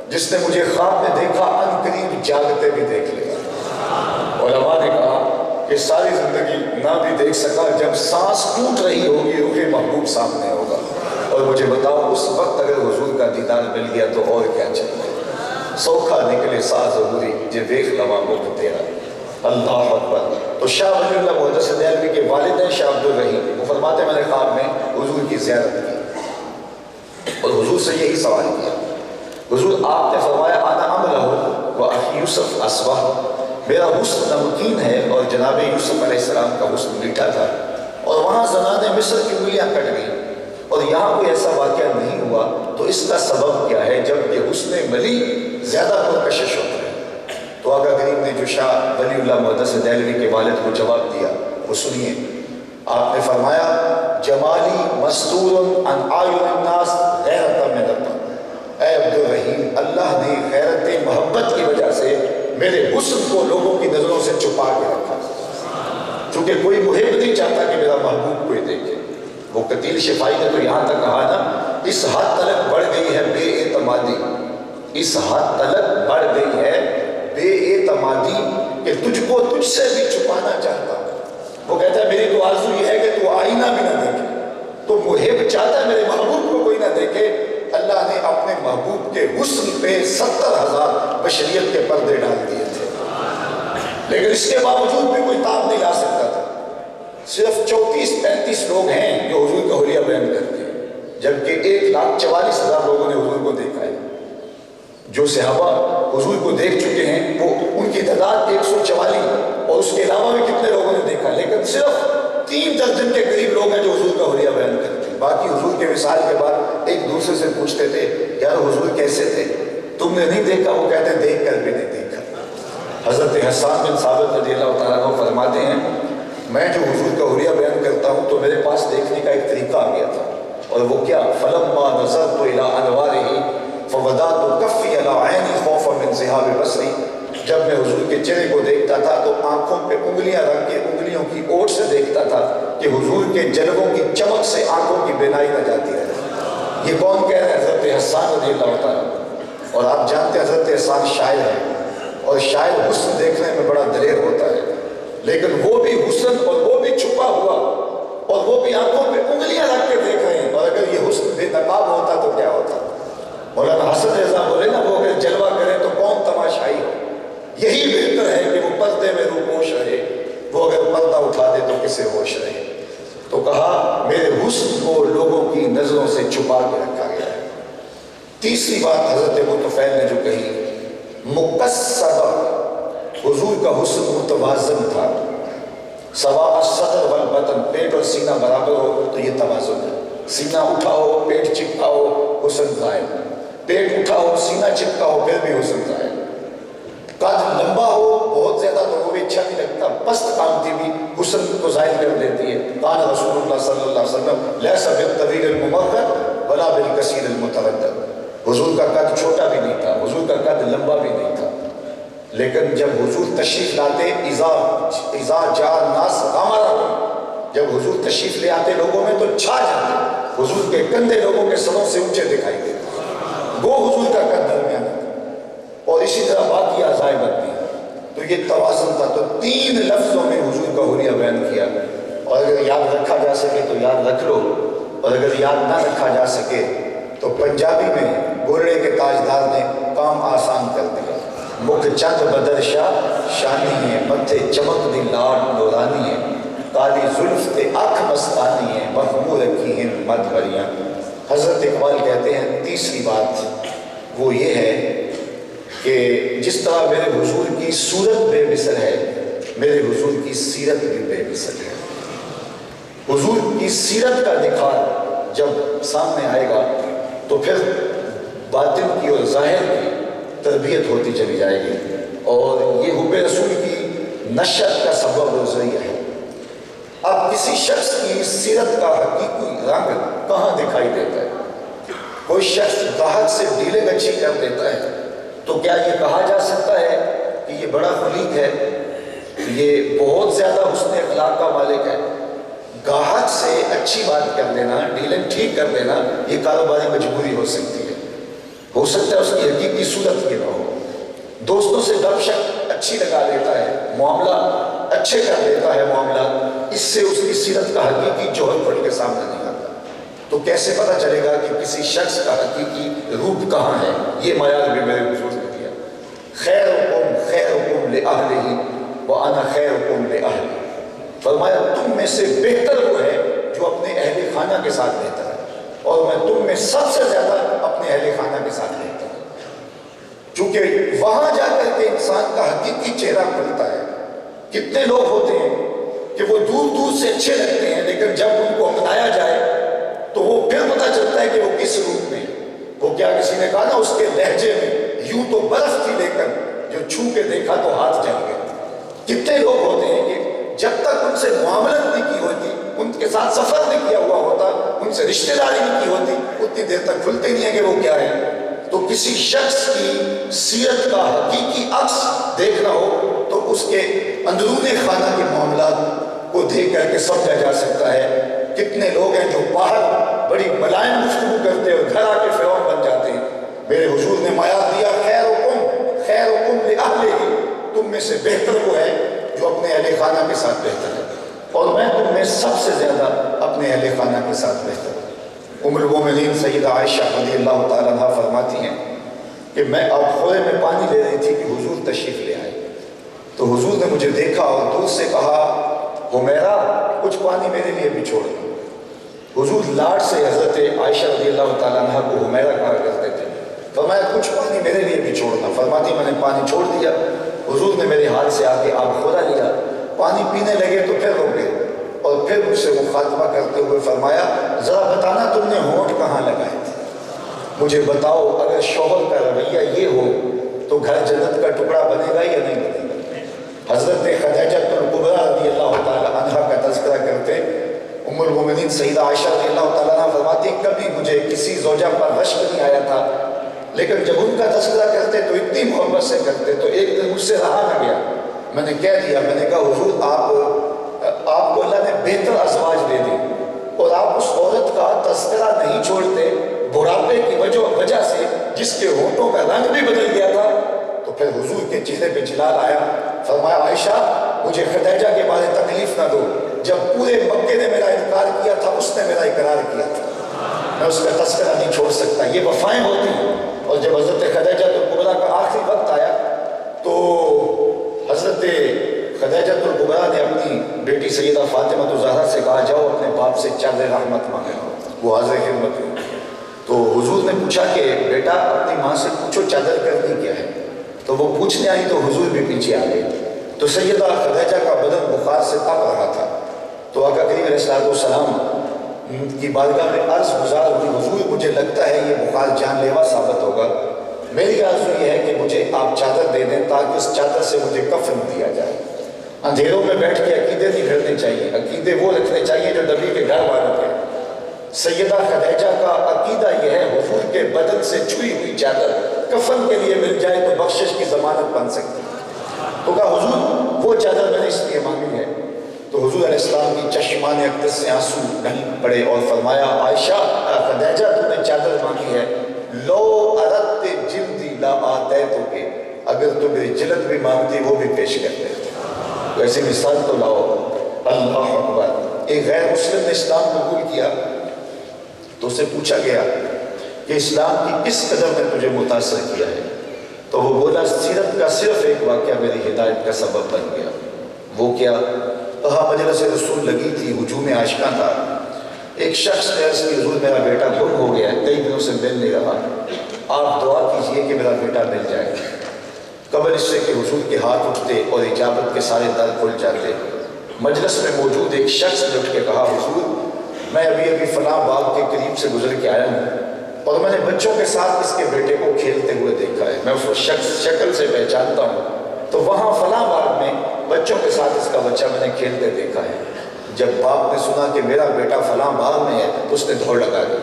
جس نے مجھے خواب میں دیکھا ان قریب جاگتے بھی دیکھ لے گا۔ علماء نے کہا کہ ساری زندگی نہ بھی دیکھ سکا، جب سانس ٹوٹ رہی ہوگی رخ محبوب سامنے ہوگا۔ اور مجھے بتاؤ اس وقت اگر حضور کا دیدار مل گیا تو اور کیا چاہیے؟ سوکھا نکلے سا ضروری جے دیکھ لوا ملک تیرا، اللہ اکبر۔ تو شاہ ولی اللہ محدث دہلوی کے والد ہیں شاہ عبدالرحیم، وہ فرماتے ہیں میں نے خواب میں حضور کی زیارت کی اور حضور سے یہی سوال کیا۔ حضور آپ نے فرمایا انا املہ و اخی یوسف اصبح، میرا حسن نمکین ہے اور جناب یوسف علیہ السلام کا حسن میٹھا تھا، اور وہاں زنان مصر کی انگلیاں کٹ گئیں، اور یہاں کوئی ایسا واقعہ نہیں ہوا، تو اس کا سبب کیا ہے؟ جب یہ حسن ملی زیادہ پرکشش ہوتا ہے۔ تو آقا کریم نے جو شاہ ولی اللہ محدث دہلوی کے والد کو جواب دیا وہ سنیے۔ آپ نے فرمایا جمالی مستور عن اعین الناس غیرۃ من اللہ، اے عبدالرحیم اللہ نے غیرت محبت کی وجہ سے میرے حسن کو لوگوں کی نظروں سے چھپا کے رکھا، چونکہ کوئی محب نہیں چاہتا کہ میرا محبوب کوئی دیکھے۔ وہ قتیل شفائی نے تو یہاں تک کہا نا، اس حد تلک بڑھ گئی ہے بے اعتمادی، اس حد تلک بڑھ گئی ہے بے اعتمادی کہ تجھ کو تجھ سے بھی چھپانا چاہتا ہوں۔ وہ کہتا ہے میری تو آرزو یہ ہے کہ تو آئینہ بھی نہ دیکھے، تو محب چاہتا ہے میرے محبوب کو کوئی نہ دیکھے۔ اللہ نے اپنے محبوب کے حسن پہ 70,000 بشریت کے پردے ڈال دیے تھے، لیکن اس کے باوجود بھی کوئی تاب نہیں لا سکتا تھا۔ صرف 34-35 لوگ ہیں جو حضور کا حلیہ بیان کرتے ہیں، جبکہ 1,44,000 لوگوں نے حضور کو دیکھا ہے۔ جو صحابہ حضور کو دیکھ چکے ہیں وہ ان کی تعداد 144، اور اس کے علاوہ بھی کتنے لوگوں نے دیکھا، لیکن صرف 3 درجن کے قریب لوگ ہیں جو حضور کا حلیہ بیان کرتے ہیں۔ باقی حضور کے وصال کے بعد ایک دوسرے سے پوچھتے تھے یار حضور کیسے تھے، تم نے نہیں دیکھا؟ وہ کہتے ہیں دیکھ کر بھی نہیں دیکھا۔ حضرت حسان بن ثابت رضی اللہ تعالیٰ عنہ فرماتے ہیں میں جو حضور کا حلیہ بیان کرتا ہوں تو میرے پاس دیکھنے کا ایک طریقہ آ گیا تھا، اور وہ کیا؟ فلما نظرت الى انوارہ فودعت کفی علی عینی خوفا من ذہاب بصری، جب میں حضور کے چہرے کو دیکھتا تھا تو آنکھوں پہ انگلیاں رکھ کے انگلیوں کی اوٹ سے دیکھتا تھا کہ حضور کے جلووں کی چمک سے آنکھوں کی بینائی نہ جاتی رہے۔ یہ کون کہہ رہے ہیں؟ حضرت حسان رضی اللہ تعالیٰ۔ اور آپ جانتے ہیں حضرت حسان شاعر ہے، اور شاعر حسن دیکھنے میں بڑا دلیر ہوتا ہے، لیکن وہ بھی حسن اور وہ بھی چھپا ہوا اور وہ بھی آنکھوں پہ انگلیاں رکھ کے دیکھ رہے ہیں، اور اگر یہ حسن بے نقاب ہوتا تو کیا ہوتا؟ مولانا حسن رضا بولے نا وہ اگر جلوہ کرے تو کون تماشائی ہو، یہی بہتر ہے کہ وہ پردے میں روپوش رہے، وہ اگر پردہ اٹھا دے تو کسے ہوش رہے۔ تو کہا میرے حسن کو لوگوں کی نظروں سے چھپا کے رکھا گیا ہے۔ تیسری بات حضرت متفیل نے جو کہی، مقصبہ، حضور کا حسن متوازن تھا۔ سواء الصدر والبطن، پیٹ اور سینہ برابر ہو تو یہ توازن ہے، سینہ اٹھا ہو پیٹ چپکا ہو حسن ظاہر، پیٹ اٹھا ہو سینہ چپکا ہو پھر بھی حسن ظاہر، قد لمبا ہو بہت زیادہ تو وہ بھی اچھا نہیں لگتا، پست قامتی بھی حسن کو ظاہر کر دیتی ہے۔ قال رسول اللہ صلی اللہ علیہ وسلم لیس بالطویل الممرد ولا بالقصیر المتردد، حضور کا قد چھوٹا بھی نہیں تھا، حضور کا قد لمبا بھی نہیں تھا، لیکن جب حضور تشریف لاتے اذا جاء الناس غمرهم، جب حضور تشریف لے آتے لوگوں میں تو چھا جاتے، حضور کے کندھے لوگوں کے سروں سے اونچے دکھائی دیتے، وہ حضور کا قد درمیان تھا، اور اسی طرح باقی اعضائے بدنی۔ تو یہ توازن تھا۔ تو 3 لفظوں میں حضور کا حلیہ بیان کیا، اور اگر یاد رکھا جا سکے تو یاد رکھ لو، اور اگر یاد نہ رکھا جا سکے تو پنجابی میں گورڑے کے تاجدار نے کام آسان کر دیا۔ مکھ چند بدر شاہ شانی ہے، متھے چمک دی لاڈ نورانی ہے، کالی زلف تے آنکھ مستانی ہے، مخمور رکھی ہیں مد بریاں۔ حضرت اقبال کہتے ہیں تیسری بات وہ یہ ہے کہ جس طرح میرے حضور کی صورت بے مثل ہے، میرے حضور کی سیرت بھی بے مثل ہے۔ حضور کی سیرت کا نکھار جب سامنے آئے گا تو پھر باطن کی اور ظاہر کی تربیت ہوتی چلی جائے گی، اور یہ حب رسول کی نشت کا سبب و ذریعہ ہے۔ اب کسی شخص کی سیرت کا حقیقی رنگ کہاں دکھائی دیتا ہے؟ کوئی شخص گاہک سے ڈھیلے گچھی کر دیتا ہے تو کیا یہ کہا جا سکتا ہے کہ یہ بڑا خلیق ہے، یہ بہت زیادہ حسن اخلاق کا مالک ہے؟ گاہک سے اچھی بات کر لینا، ڈیلنگ ٹھیک کر لینا، یہ کاروباری مجبوری ہو سکتی ہے، ہو سکتا ہے اس کی حقیقی صورت یہ نہ ہو۔ دوستوں سے گپ شپ اچھی لگا لیتا ہے، معاملہ اچھے کر لیتا ہے معاملات، اس سے اس کی سیرت کا حقیقی جوہر پھٹ کے سامنے نہیں آتا۔ تو کیسے پتہ چلے گا کہ کسی شخص کا حقیقی روپ کہاں ہے؟ یہ معیار بھی میرے حضور نے دیا۔ خیرکم لأہلہ وأنا خیرکم لأہلی، فرمایا تم میں سے بہتر وہ ہے جو اپنے اہل خانہ کے ساتھ بہتر ہے، اور میں تم میں سب سے زیادہ اپنے اہل خانہ کے ساتھ بہتر ہوں، چونکہ وہاں جا کر کے انسان کا حقیقی چہرہ کھلتا ہے۔ کتنے لوگ ہوتے ہیں کہ وہ دور دور سے اچھے لگتے ہیں، لیکن جب ان کو اپنایا جائے تو وہ پھر پتہ چلتا ہے کہ وہ کس روپ میں۔ وہ کیا کسی نے کہا نا اس کے لہجے میں یوں تو برف تھی لیکن جو چھو کے دیکھا تو ہاتھ جل گئے۔ کتنے لوگ ہوتے ہیں کہ جب تک ان سے معاملت نہیں کی ہوتی، ان کے ساتھ سفر نہیں کیا ہوا ہوتا، ان سے رشتہ داری نہیں کی ہوتی، اتنی دیر تک کھلتے نہیں ہیں کہ وہ کیا ہے۔ تو تو کسی شخص کی سیرت کا حقیقی عکس دیکھنا ہو تو اس کے اندرون خانہ کے معاملات کو دیکھ کر کے سمجھا جا سکتا ہے۔ کتنے لوگ ہیں جو باہر بڑی ملائم گفتگو کرتے ہیں اور گھر آ کے فرعون بن جاتے ہیں۔ میرے حضور نے معیار دیا خیرکم لأہلہ، تم میں سے بہتر وہ ہے جو اپنے اہل خانہ کے ساتھ بہتر ہے، اور میں تم میں سب سے زیادہ اپنے اہل خانہ کے ساتھ بہتر ہوں۔ ام المومنین سیدہ عائشہ رضی اللہ تعالیٰ عنہ فرماتی ہیں کہ میں اب خورے میں پانی لے رہی تھی کہ حضور تشریف لے آئے، تو حضور نے مجھے دیکھا اور دور سے کہا حمیرہ کچھ پانی میرے لیے بھی چھوڑ دو۔ حضور لاڈ سے حضرت عائشہ رضی اللہ تعالیٰ عنہ کو حمیرہ کہا کرتے تھے۔ فرمایا کچھ پانی میرے لیے بھی چھوڑنا۔ فرماتی میں نے پانی چھوڑ دیا، حضور نے میرے ہاتھ سے آ کے آپ خورا لیا، پانی پینے لگے تو پھر رک گئے اور پھر مجھ سے مخاطبہ کرتے ہوئے فرمایا ذرا بتانا تم نے ہونٹ کہاں لگائے تھے، مجھے بتاؤ اگر شوہر کا رویہ یہ ہو تو گھر جنت کا ٹکڑا بنے گا یا نہیں بنے گا۔ حضرت خدیجہ الکبریٰ رضی اللہ تعالیٰ عنہ کا تذکرہ کرتے ام المومنین سیدہ عائشہ رضی اللہ تعالیٰ عنہ فرماتی کبھی مجھے کسی زوجہ پر رشک نہیں آیا تھا، لیکن جب ان کا تذکرہ کرتے تو اتنی محبت سے کرتے تو ایک دن مجھ سے رہا نہ گیا، میں نے کہہ دیا، میں نے کہا حضور آپ کو اللہ نے بہتر ازواج دے دی اور آپ اس عورت کا تذکرہ نہیں چھوڑتے بڑھاپے کی وجہ سے جس کے ہونٹوں کا رنگ بھی بدل گیا تھا۔ تو پھر حضور کے چہرے پہ جلال آیا، فرمایا عائشہ مجھے خدیجہ کے بارے تکلیف نہ دو، جب پورے مکے نے میرا انکار کیا تھا اس نے میرا اقرار کیا تھا، میں اس کا تذکرہ نہیں چھوڑ سکتا۔ یہ وفائیں ہوتی ہیں۔ اور جب حضرت خدیجہ الکبریٰ کا آخری وقت آیا تو حضرت خدیجہ الکبریٰ نے اپنی بیٹی سیدہ فاطمہ الزہرا سے کہا جاؤ اپنے باپ سے چادر رحمت مانگے، وہ حاضر خدمت ہوئی۔ تو حضور نے پوچھا کہ بیٹا اپنی ماں سے پوچھو چادر کرنی کیا ہے، تو وہ پوچھنے آئی تو حضور بھی پیچھے آ گئے۔ تو سیدہ خدیجہ کا بدن بخار سے تپ رہا تھا، تو آقا کریم علیہ السلام کی بارگاہ میں عرض گزار ہوئی حضور مجھے لگتا ہے یہ بخار جان لیوا ثابت ہوگا، میری آرزو یہ ہے کہ مجھے آپ چادر دے دیں تاکہ اس چادر سے مجھے کفن دیا جائے۔ اندھیروں میں بیٹھ کے عقیدے نہیں گھڑنے چاہیے، عقیدے وہ رکھنے چاہیے جو نبی کے گھر والوں کے۔ سیدہ خدیجہ کا عقیدہ یہ ہے حضور کے بدن سے چھوئی ہوئی چادر کفن کے لیے مل جائے تو بخشش کی ضمانت بن سکتی ہے۔ تو کہا حضور وہ چادر میں نے اس لیے مانگی ہے۔ تو حضور علیہ السلام کی چشمان اقدس سے آنسو نہیں پڑے اور فرمایا عائشہ خدیجہ تم نے چادر مانگی ہے، لو اردت جلدی لا آتیتک، اگر تم میری جلد بھی مانگتی وہ بھی پیش کرتے۔ ویسے مثال تو لاؤ۔ اللہ اکبر۔ ایک غیر مسلم نے اسلام قبول کیا تو اسے پوچھا گیا کہ اسلام کی کس قدر میں تجھے متاثر کیا ہے، تو وہ بولا سیرت کا صرف ایک واقعہ میری ہدایت کا سبب بن گیا۔ وہ کیا؟ کہا مجلس رسول لگی تھی، ہجوم عاشقاں تھا، ایک شخص نے عرض کی حضور میرا بیٹا گم ہو گیا ہے، کئی دنوں سے مل نہیں رہا، آپ دعا کیجئے کہ میرا بیٹا مل جائے۔ قبل اس سے کہ حضور کے ہاتھ اٹھتے اور اجابت کے سارے در کھل جاتے، مجلس میں موجود ایک شخص نے اٹھ کے کہا حضور میں ابھی فلاں باغ کے قریب سے گزر کے آیا ہوں اور میں نے بچوں کے ساتھ اس کے بیٹے کو کھیلتے ہوئے دیکھا ہے، میں اس کو شکل سے پہچانتا ہوں، تو وہاں فلاں باغ میں بچوں کے ساتھ اس کا بچہ میں نے کھیلتے دیکھا ہے۔ جب باپ نے سنا کہ میرا بیٹا فلاں باغ میں ہے تو اس نے دوڑ لگا دی۔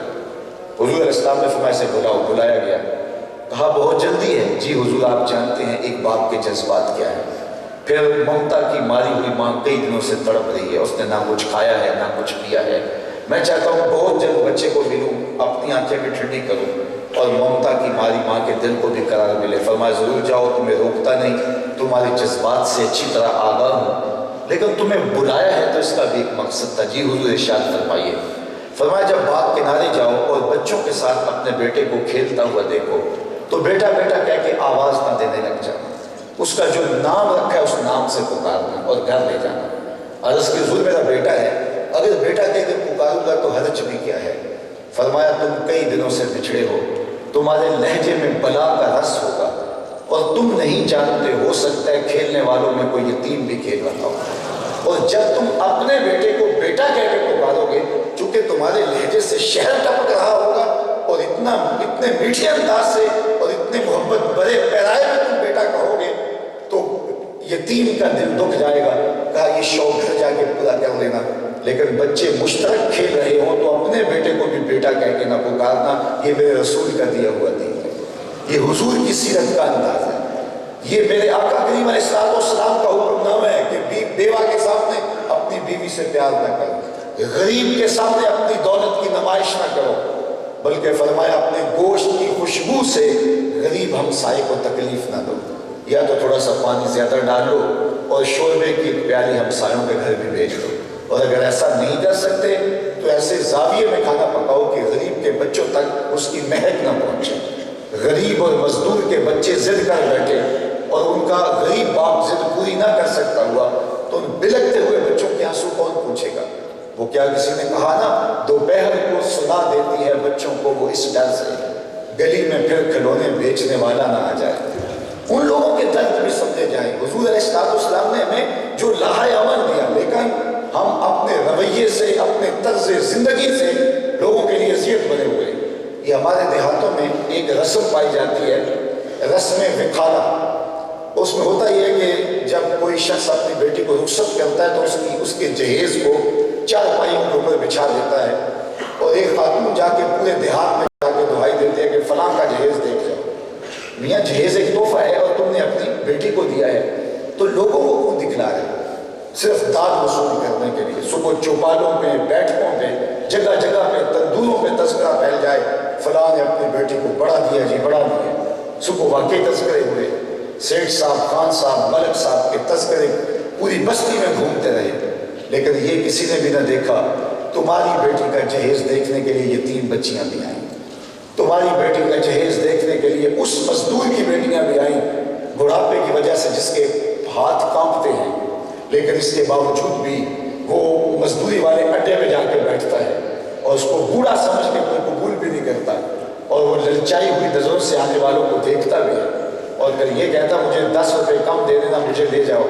حضور علیہ السلام نے فرمایا اسے بلاؤ، بلایا گیا، کہا بہت جلدی ہے۔ جی حضور آپ جانتے ہیں ایک باپ کے جذبات کیا ہے۔ پھر ممتا کی ماری ہوئی ماں کئی دنوں سے تڑپ رہی ہے، اس نے نہ کچھ کھایا ہے نہ کچھ پیا ہے، میں چاہتا ہوں بہت جلد بچے کو ملوں، اپنی آنکھیں بھی ٹھنڈی کروں اور ممتا کی ماری ماں کے دل کو بھی قرار ملے۔ فرمایا ضرور جاؤ، تمہیں روکتا نہیں، تمہارے جذبات سے اچھی طرح آگاہ ہوں، لیکن تمہیں بلایا ہے تو اس کا بھی ایک مقصد تھا۔ جی حضور ارشاد فرمائیے۔ فرمایا جب باغ کنارے جاؤ اور بچوں کے ساتھ اپنے بیٹے کو کھیلتا ہوا دیکھو تو بیٹا بیٹا کہہ کے آواز نہ دینے لگ جانا، اس کا جو نام رکھا ہے اس نام سے پکارنا اور گھر لے جانا۔ عرض کی حضور میرا بیٹا ہے، اگر بیٹا کہہ کے پکاروں گا تو حرج بھی کیا ہے؟ فرمایا تم کئی دنوں سے بچھڑے ہو، تمہارے لہجے میں بلا کا رس ہوگا اور تم نہیں جانتے، ہو سکتا ہے کھیلنے والوں میں کوئی یتیم بھی کھیل رہا ہو، اور جب تم اپنے بیٹے کو بیٹا کہہ کے پکارو گے چونکہ تمہارے لہجے سے شہر ٹپک رہا ہوگا اور اتنے میٹھے انداز سے اور اتنے محبت بڑے پیرائے میں تم بیٹا کہو گے تو یتیم کا دل دکھ جائے گا۔ کہا یہ شوق گھر جا کے پورا کر لینا، لیکن بچے مشترک کھیل رہے ہوں تو اپنے بیٹے کو بھی بیٹا کہہ کے نہ پکارنا، یہ میرے رسول کا دیا ہوا دین ہے۔ یہ حضور کی سیرت کا انداز ہے. یہ میرے آقا کریم علیہ السلام کا حکم نامہ ہے کہ بیوہ کے سامنے اپنی بیوی سے پیار نہ کرو، غریب کے سامنے اپنی دولت کی نمائش نہ کرو، بلکہ فرمایا اپنے گوشت کی خوشبو سے غریب ہمسائے کو تکلیف نہ دو. یا تو تھوڑا سا پانی زیادہ ڈالو اور شوربے کی ایک پیالی ہمسایوں کے گھر بھی بھیج دو. اور اگر ایسا نہیں کر سکتے تو ایسے زاویے میں کھانا پکاؤ کہ غریب کے بچوں تک اس کی مہک نہ پہنچے. غریب اور مزدور کے بچے ضد کر بیٹھے اور ان کا غریب باپ ضد پوری نہ کر سکتا ہوا تو ان بلکتے ہوئے بچوں کے آنسو کون پوچھے گا؟ وہ کیا کسی نے کہا نا، دوپہر کو سلا دیتی ہے بچوں کو وہ اس ڈر سے گلی میں پھر کھلونے بیچنے والا نہ آ جائے. ان لوگوں کے درد بھی سمجھے جائیں. حضور علیہ السلام نے ہمیں جو لاہ امن دیا، لیکن ہم اپنے رویے سے، اپنے طرز زندگی سے لوگوں کے لیے اذیت بنے ہوئے. یہ ہمارے دیہاتوں میں ایک رسم پائی جاتی ہے، رسم وکالہ. اس میں ہوتا یہ ہے کہ جب کوئی شخص اپنی بیٹی کو رخصت کرتا ہے تو اس کے جہیز کو چارپائیوں کے اوپر بچھا دیتا ہے اور ایک خاتون جا کے پورے دیہات میں جا کے دعائی دیتی ہے کہ فلاں کا جہیز دیکھ جاؤ. میاں جہیز ایک تحفہ ہے اور تم نے اپنی بیٹی کو دیا ہے، تو لوگوں کو کیوں دکھلا رہے؟ صرف داد وصول کرنے کے لیے. صبح چوپالوں پہ، بیٹھکوں پہ، جگہ جگہ پہ، تندوروں پہ تذکرہ پھیل جائے فلاں نے اپنی بیٹی کو بڑھا دیا جی، بڑھا دیا. صبح واقعی تذکرے ہوئے، سیٹھ صاحب، خان صاحب، ملک صاحب کے تذکرے پوری بستی میں گھومتے رہے. لیکن یہ کسی نے بھی نہ دیکھا تمہاری بیٹی کا جہیز دیکھنے کے لیے یہ 3 بچیاں بھی آئیں، تمہاری بیٹی کا جہیز دیکھنے کے لیے اس مزدور کی بیٹیاں بھی آئیں بڑھاپے کی وجہ سے جس کے ہاتھ کانپتے ہیں، لیکن اس کے باوجود بھی وہ مزدوری والے اڈے میں جا کے بیٹھتا ہے اور اس کو بوڑھا سمجھ کے کوئی قبول بھی نہیں کرتا اور وہ للچائی ہوئی نظروں سے آنے والوں کو دیکھتا بھی ہے اور پھر یہ کہتا مجھے 10 روپے کم دے دینا، مجھے لے جاؤ.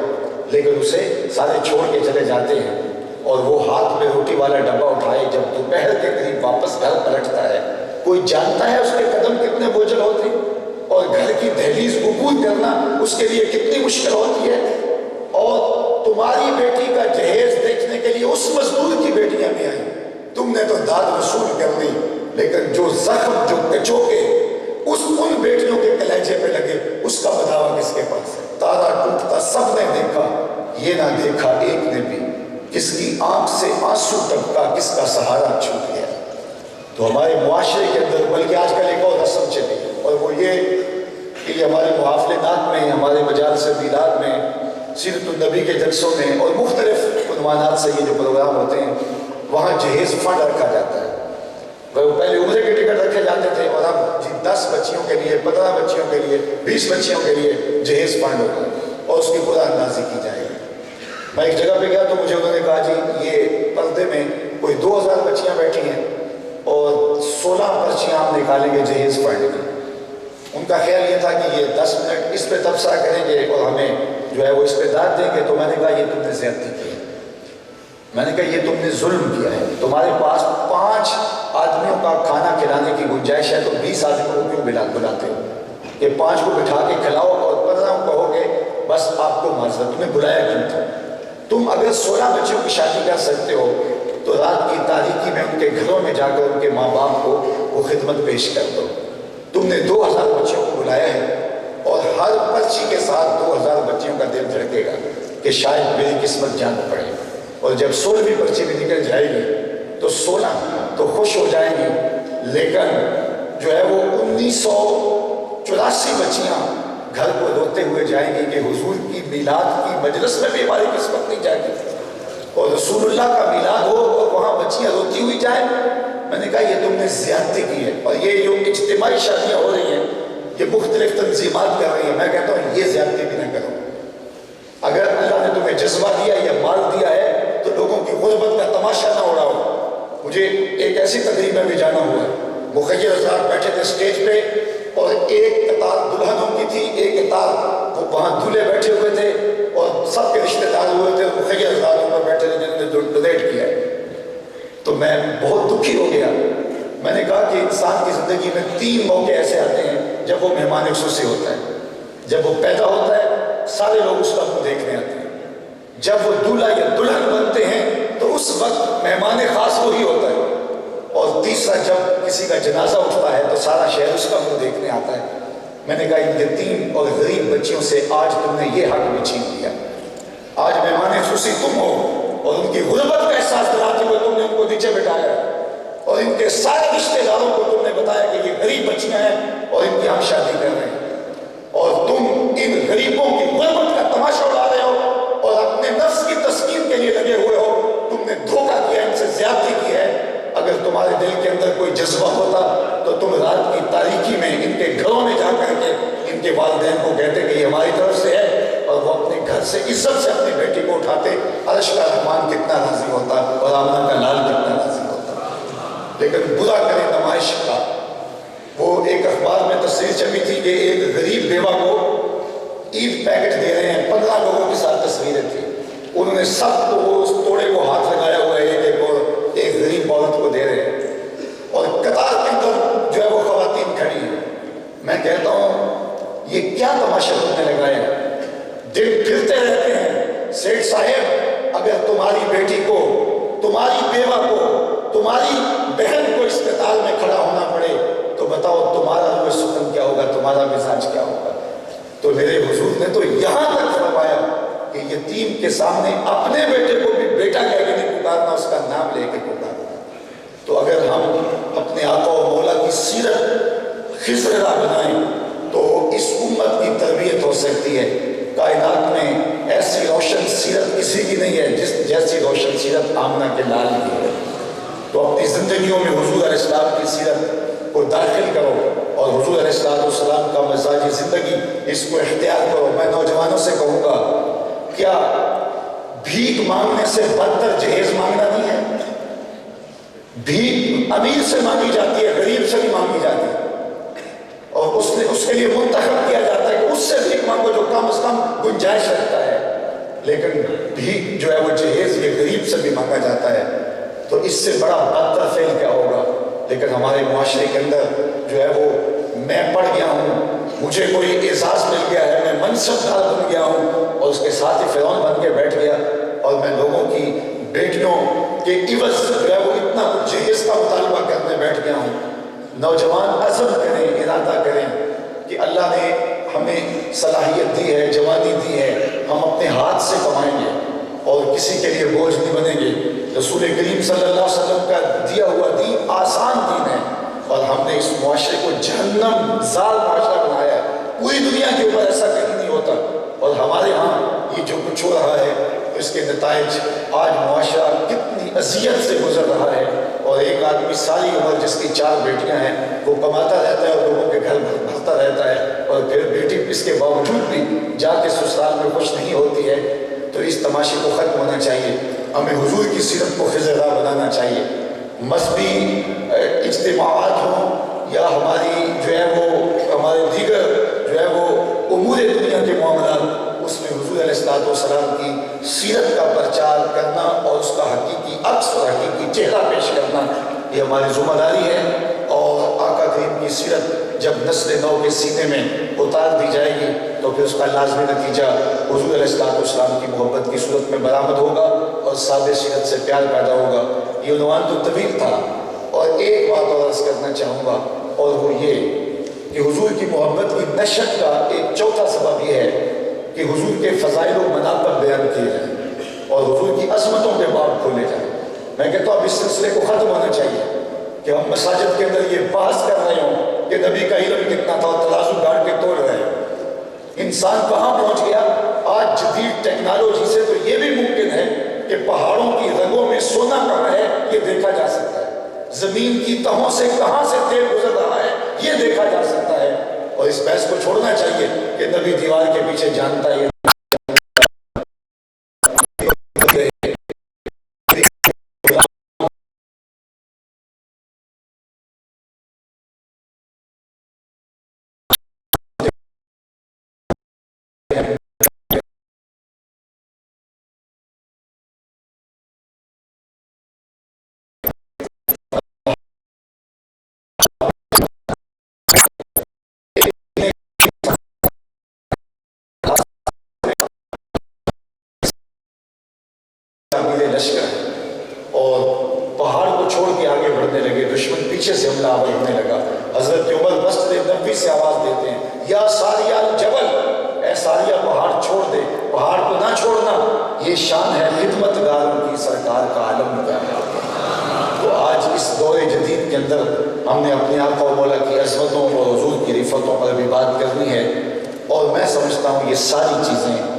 لیکن اسے سارے چھوڑ کے چلے جاتے ہیں اور وہ ہاتھ میں روٹی والا ڈبہ اٹھائے جب دوپہر کے قریب واپس گھر پلٹتا ہے. کوئی جانتا ہے اس کے قدم کتنے بوجھل ہوتے ہیں اور گھر کی دہلیز عبور کرنا اس کے لیے کتنی مشکل ہوتی ہے. اور تمہاری بیٹی کا جہیز دیکھنے کے لیے اس مزدور کی بیٹیاں بھی آئیں. تم نے تو داد وصول کر لی، لیکن جو زخم، جو کچوکے ان بیٹیوں کے کلیجے پہ لگے اس کا بداوا کس کے پاس ہے؟ تارا ٹوٹتا سب نے دیکھا، یہ نہ دیکھا ایک نے بھی، کس کی آنکھ سے آنسو ٹپکا، کس کا سہارا چھوٹ گیا. تو ہمارے معاشرے کے اندر بلکہ آج کل ایک اور رسم چلی اور وہ یہ کہ یہ ہمارے محافلات میں، ہمارے مجالس میلاد میں، سیرت النبی کے جلسوں میں اور مختلف عنوانات سے یہ جو پروگرام ہوتے ہیں وہاں جہیز فنڈ رکھا جاتا ہے. وہ پہلے عمرے کے ٹکٹ رکھے جاتے تھے اور اب 10 بچیوں کے لیے، 15 بچیوں کے لیے، 20 بچیوں کے لیے جہیز فنڈ ہوگا اور اس کی خدا اندازی کی جائے گی. میں ایک جگہ پہ گیا تو مجھے انہوں نے کہا جی یہ پردے میں کوئی 2000 بچیاں بیٹھی ہیں اور 16 پرچیاں آپ نکالیں گے جہیز فنڈ کی. ان کا خیال یہ تھا کہ یہ 10 منٹ اس پہ تبصرہ کریں گے اور ہمیں جو ہے وہ اس پہ داد دیں گے. تو میں نے کہا یہ تم نے زیادتی کی ہے، میں نے کہا یہ تم نے ظلم کیا ہے. تمہارے پاس 5 آدمیوں کا کھانا کھلانے کی گنجائش ہے تو 20 آدمیوں کو کیوں بلاتے ہو کہ 5 کو بٹھا کے کھلاؤ اور 15 کہو گے بس آپ کو معذرت، تمہیں بلایا کیوں تھا؟ تم اگر 16 بچوں کی شادی کر سکتے ہو تو رات کی تاریکی میں ان کے گھروں میں جا کر ان کے ماں باپ کو وہ خدمت پیش کر دو. تم نے 2000 بچوں کو بلایا ہے اور ہر پرچی کے ساتھ 2000 بچیوں کا دل دھڑکے گا کہ شاید میری قسمت جان پڑے. اور جب 16ویں پرچی بھی نکل جائے گی تو 16 تو خوش ہو جائیں گی، لیکن جو ہے وہ 1984 بچیاں گھر کو روتے ہوئے جائیں گی کہ حضور کی میلاد کی مجلس میں بھی ہماری قسمت نہیں جائے گی اور رسول اللہ کا میلاد ہو اور وہاں بچیاں روتی ہوئی جائیں. میں نے کہا یہ تم نے زیادتی کی ہے. اور یہ جو اجتماعی شادیاں ہو رہی ہیں یہ مختلف تنظیمات کر رہی ہیں، میں کہتا ہوں یہ زیادتی بھی نہ کرو. اگر اللہ نے تمہیں جذبہ دیا یا مال دیا ہے تو لوگوں کی غربت کا تماشا نہ اڑاؤ. مجھے ایک ایسی تقریب میں بھی جانا ہوا، مخیر حضرات بیٹھے تھے اسٹیج پہ اور ایک قطار دلہنوں کی تھی، ایک قطار وہ وہاں دولہے بیٹھے ہوئے تھے اور سب کے رشتہ دار ہوئے تھے، مخیر حضرات پر بیٹھے تھے جنہوں نے ڈونیٹ کیا ہے. تو میں بہت دکھی ہو گیا. میں نے کہا کہ انسان کی زندگی میں 3 موقع ایسے آتے ہیں جب وہ مہمان خصوصی ہوتا ہے. جب وہ پیدا ہوتا ہے سارے لوگ اس کا منہ دیکھنے آتے ہیں. جب وہ دولہا یا دلہن بنتے ہیں تو اس وقت مہمان خاص وہی ہوتا ہے. اور تیسرا جب کسی کا جنازہ اٹھتا ہے تو سارا شہر اس کا منہ دیکھنے آتا ہے. میں نے کہا ان یتیم اور غریب بچیوں سے آج تم نے یہ حق بھی چھین لیا. آج مہمان خصوصی تم ہو اور ان کی غربت کا احساس دلاتے ہوئے تم نے ان کو نیچے بٹھایا اور ان کے سارے رشتے داروں کو تم نے بتایا کہ یہ غریب بچیاں ہیں اور ان کی ہم شادی کر رہے ہیں، اور تم ان غریبوں کی غربت کا تماشا اڑا رہے ہو اور اپنے نفس کی تسکین کے لیے لگے ہوئے ہو. تم نے دھوکہ کیا، ان سے زیادتی کی ہے. اگر تمہارے دل کے اندر کوئی جذبہ ہوتا تو تم رات کی تاریکی میں ان کے گھروں میں جا کر کے ان کے والدین کو کہتے کہ یہ ہماری طرف سے ہے، اور وہ اپنے گھر سے عزت سے اپنی بیٹی کو اٹھاتے. عرش کا رحمان کتنا راضی ہوتا اور آمنہ کا لال کتنا راضی ہوتا. لیکن برا کرے نمائش کا. وہ ایک اخبار میں تصویر چھپی تھی کہ ایک غریب بیوہ کو عید پیکٹ دے رہے ہیں، 15 لوگوں کے ساتھ تصویریں تھیں. انہوں نے سب کو وہ اس توڑے کو ہاتھ لگایا ہوا ہے ایک غریب عورت کو دے رہے ہیں، اور قطار کے اندر جو ہے وہ خواتین کھڑی ہیں. میں کہتا ہوں یہ کیا تماشا تم نے لگایا ہے؟ دن پھرتے رہتے ہیں. سیٹھ صاحب، اگر تمہاری بیٹی کو، تمہاری بیوہ کو، تمہاری بہن کو اس قطار میں کھڑا ہونا پڑے تو بتاؤ تمہارا روح سکون کیا ہوگا، تمہارا مزاج کیا ہوگا؟ تو میرے حضور نے تو یہاں تک فرمایا کہ یتیم کے سامنے اپنے بیٹے کو بھی بیٹا کہہ کے نہیں پکارنا، اس کا نام لے کے پکارنا. تو اگر ہم اپنے آقا و مولا کی سیرت خضرہ بنائیں تو اس امت کی تربیت ہو سکتی ہے. کائنات میں ایسی روشن سیرت کسی کی نہیں ہے جیسی روشن سیرت آمنہ کے لال کی ہے. تو اپنی زندگیوں میں حضور علیہ السلام کی سیرت کو داخل کرو اور حضور علیہ السلام کا مزاج زندگی اس کو اختیار کرو. میں نوجوانوں سے کہوں گا، کیا بھیک مانگنے سے بدتر جہیز مانگنا نہیں ہے؟ بھیک امیر سے مانگی جاتی ہے، غریب سے نہیں مانگی جاتی، اور اس کے لیے منتخب کیا جاتا ہے کہ اس سے بھیک مانگو جو کم از کم گنجائش رکھتا ہے. لیکن بھیک جو ہے وہ جہیز یہ غریب سے بھی مانگا جاتا ہے. تو اس سے بڑا بدتر فعل کیا ہوگا؟ لیکن ہمارے معاشرے کے اندر جو ہے وہ میں پڑھ گیا ہوں، مجھے کوئی اعزاز مل گیا ہے، میں منصب دار بن گیا ہوں اور اس کے ساتھ ہی فرعون بن کے بیٹھ گیا، اور میں لوگوں کی بیٹیوں کے عوض جو ہے وہ اتنا کچھ جہیز کا مطالبہ کرنے بیٹھ گیا ہوں. نوجوان عزم کریں، ارادہ کریں کہ اللہ نے ہمیں صلاحیت دی ہے، جوانی دی ہے، ہم اپنے ہاتھ سے کمائیں گے اور کسی کے لیے بوجھ نہیں بنیں گے. رسول کریم صلی اللہ علیہ وسلم کا دیا ہوا دین آسان دین ہے، اور ہم نے اس معاشرے کو جہنم زال معاشرہ بنایا ہے. پوری دنیا کے اوپر ایسا کہیں نہیں ہوتا، اور ہمارے ہاں یہ جو کچھ ہو رہا ہے اس کے نتائج آج معاشرہ کتنی اذیت سے گزر رہا ہے. اور ایک آدمی ساری عمر جس کی 4 بیٹیاں ہیں وہ کماتا رہتا ہے اور لوگوں کے گھر بھرتا رہتا ہے، اور پھر بیٹی اس کے باوجود بھی جا کے سسرال میں خوش نہیں ہوتی ہے. تو اس تماشے کو ختم ہونا چاہیے. ہمیں حضور کی سیرت کو خضرہ بنانا چاہیے. مذہبی اجتماعات ہوں یا ہماری جو ہے وہ ہمارے دیگر جو ہے وہ امور دنیا کے معاملات، اس میں حضور علیہ السلام کی سیرت کا پرچار کرنا اور اس کا حقیقی عکس اور حقیقی چہرہ پیش کرنا یہ ہماری ذمہ داری ہے. اور آقا کریم کی سیرت جب نسل نو کے سینے میں اتار دی جائے گی تو پھر اس کا لازمی نتیجہ حضور علیہ السلام کی محبت کی صورت میں برآمد ہوگا اور سادہ سیرت سے پیار پیدا ہوگا. یہ عنوان تو طویل تھا، اور ایک بات اور عرض کرنا چاہوں گا، اور وہ یہ کہ حضور کی محبت کی نشت کا ایک چوتھا سبب یہ ہے کہ حضور کے فضائل و مناقب بیان کیے جائیں اور حضور کی عظمتوں کے باب کھولے جائیں. میں کہتا ہوں اب اس سلسلے کو ختم ہونا چاہیے کہ ہم مساجد کے اندر یہ بحث کر رہے ہوں کہ نبی کا علم کتنا تھا اور ترازو گاڑ کے توڑ رہے ہیں. انسان کہاں پہنچ گیا؟ آج جدید ٹیکنالوجی سے تو یہ بھی ممکن ہے کہ پہاڑوں کی رگوں میں سونا کہاں ہے یہ دیکھا جا سکتا ہے، زمین کی تہوں سے کہاں سے تیل گزر رہا ہے یہ دیکھا جا سکتا ہے. اور اس بحث کو چھوڑنا چاہیے کہ نبی دیوار کے پیچھے جانتا ہے لشکر، اور پہاڑ کو چھوڑ کے آگے بڑھنے لگے. دشمن پیچھے سے حملہ آور ہونے لگا. حضرت عمر مسجد نبوی سے آواز دیتے ہیں یا ساریہ الجبل، اے ساریہ پہاڑ چھوڑ دے، پہاڑ کو نہ چھوڑنا. یہ شان ہے خدمت گاروں کی، سرکار کا عالم کیا ہے. تو آج اس دور جدید کے اندر ہم نے اپنے آقا و مولا کی عظمتوں اور حضور کی رفتوں پر بھی بات کرنی ہے. اور میں سمجھتا ہوں یہ ساری چیزیں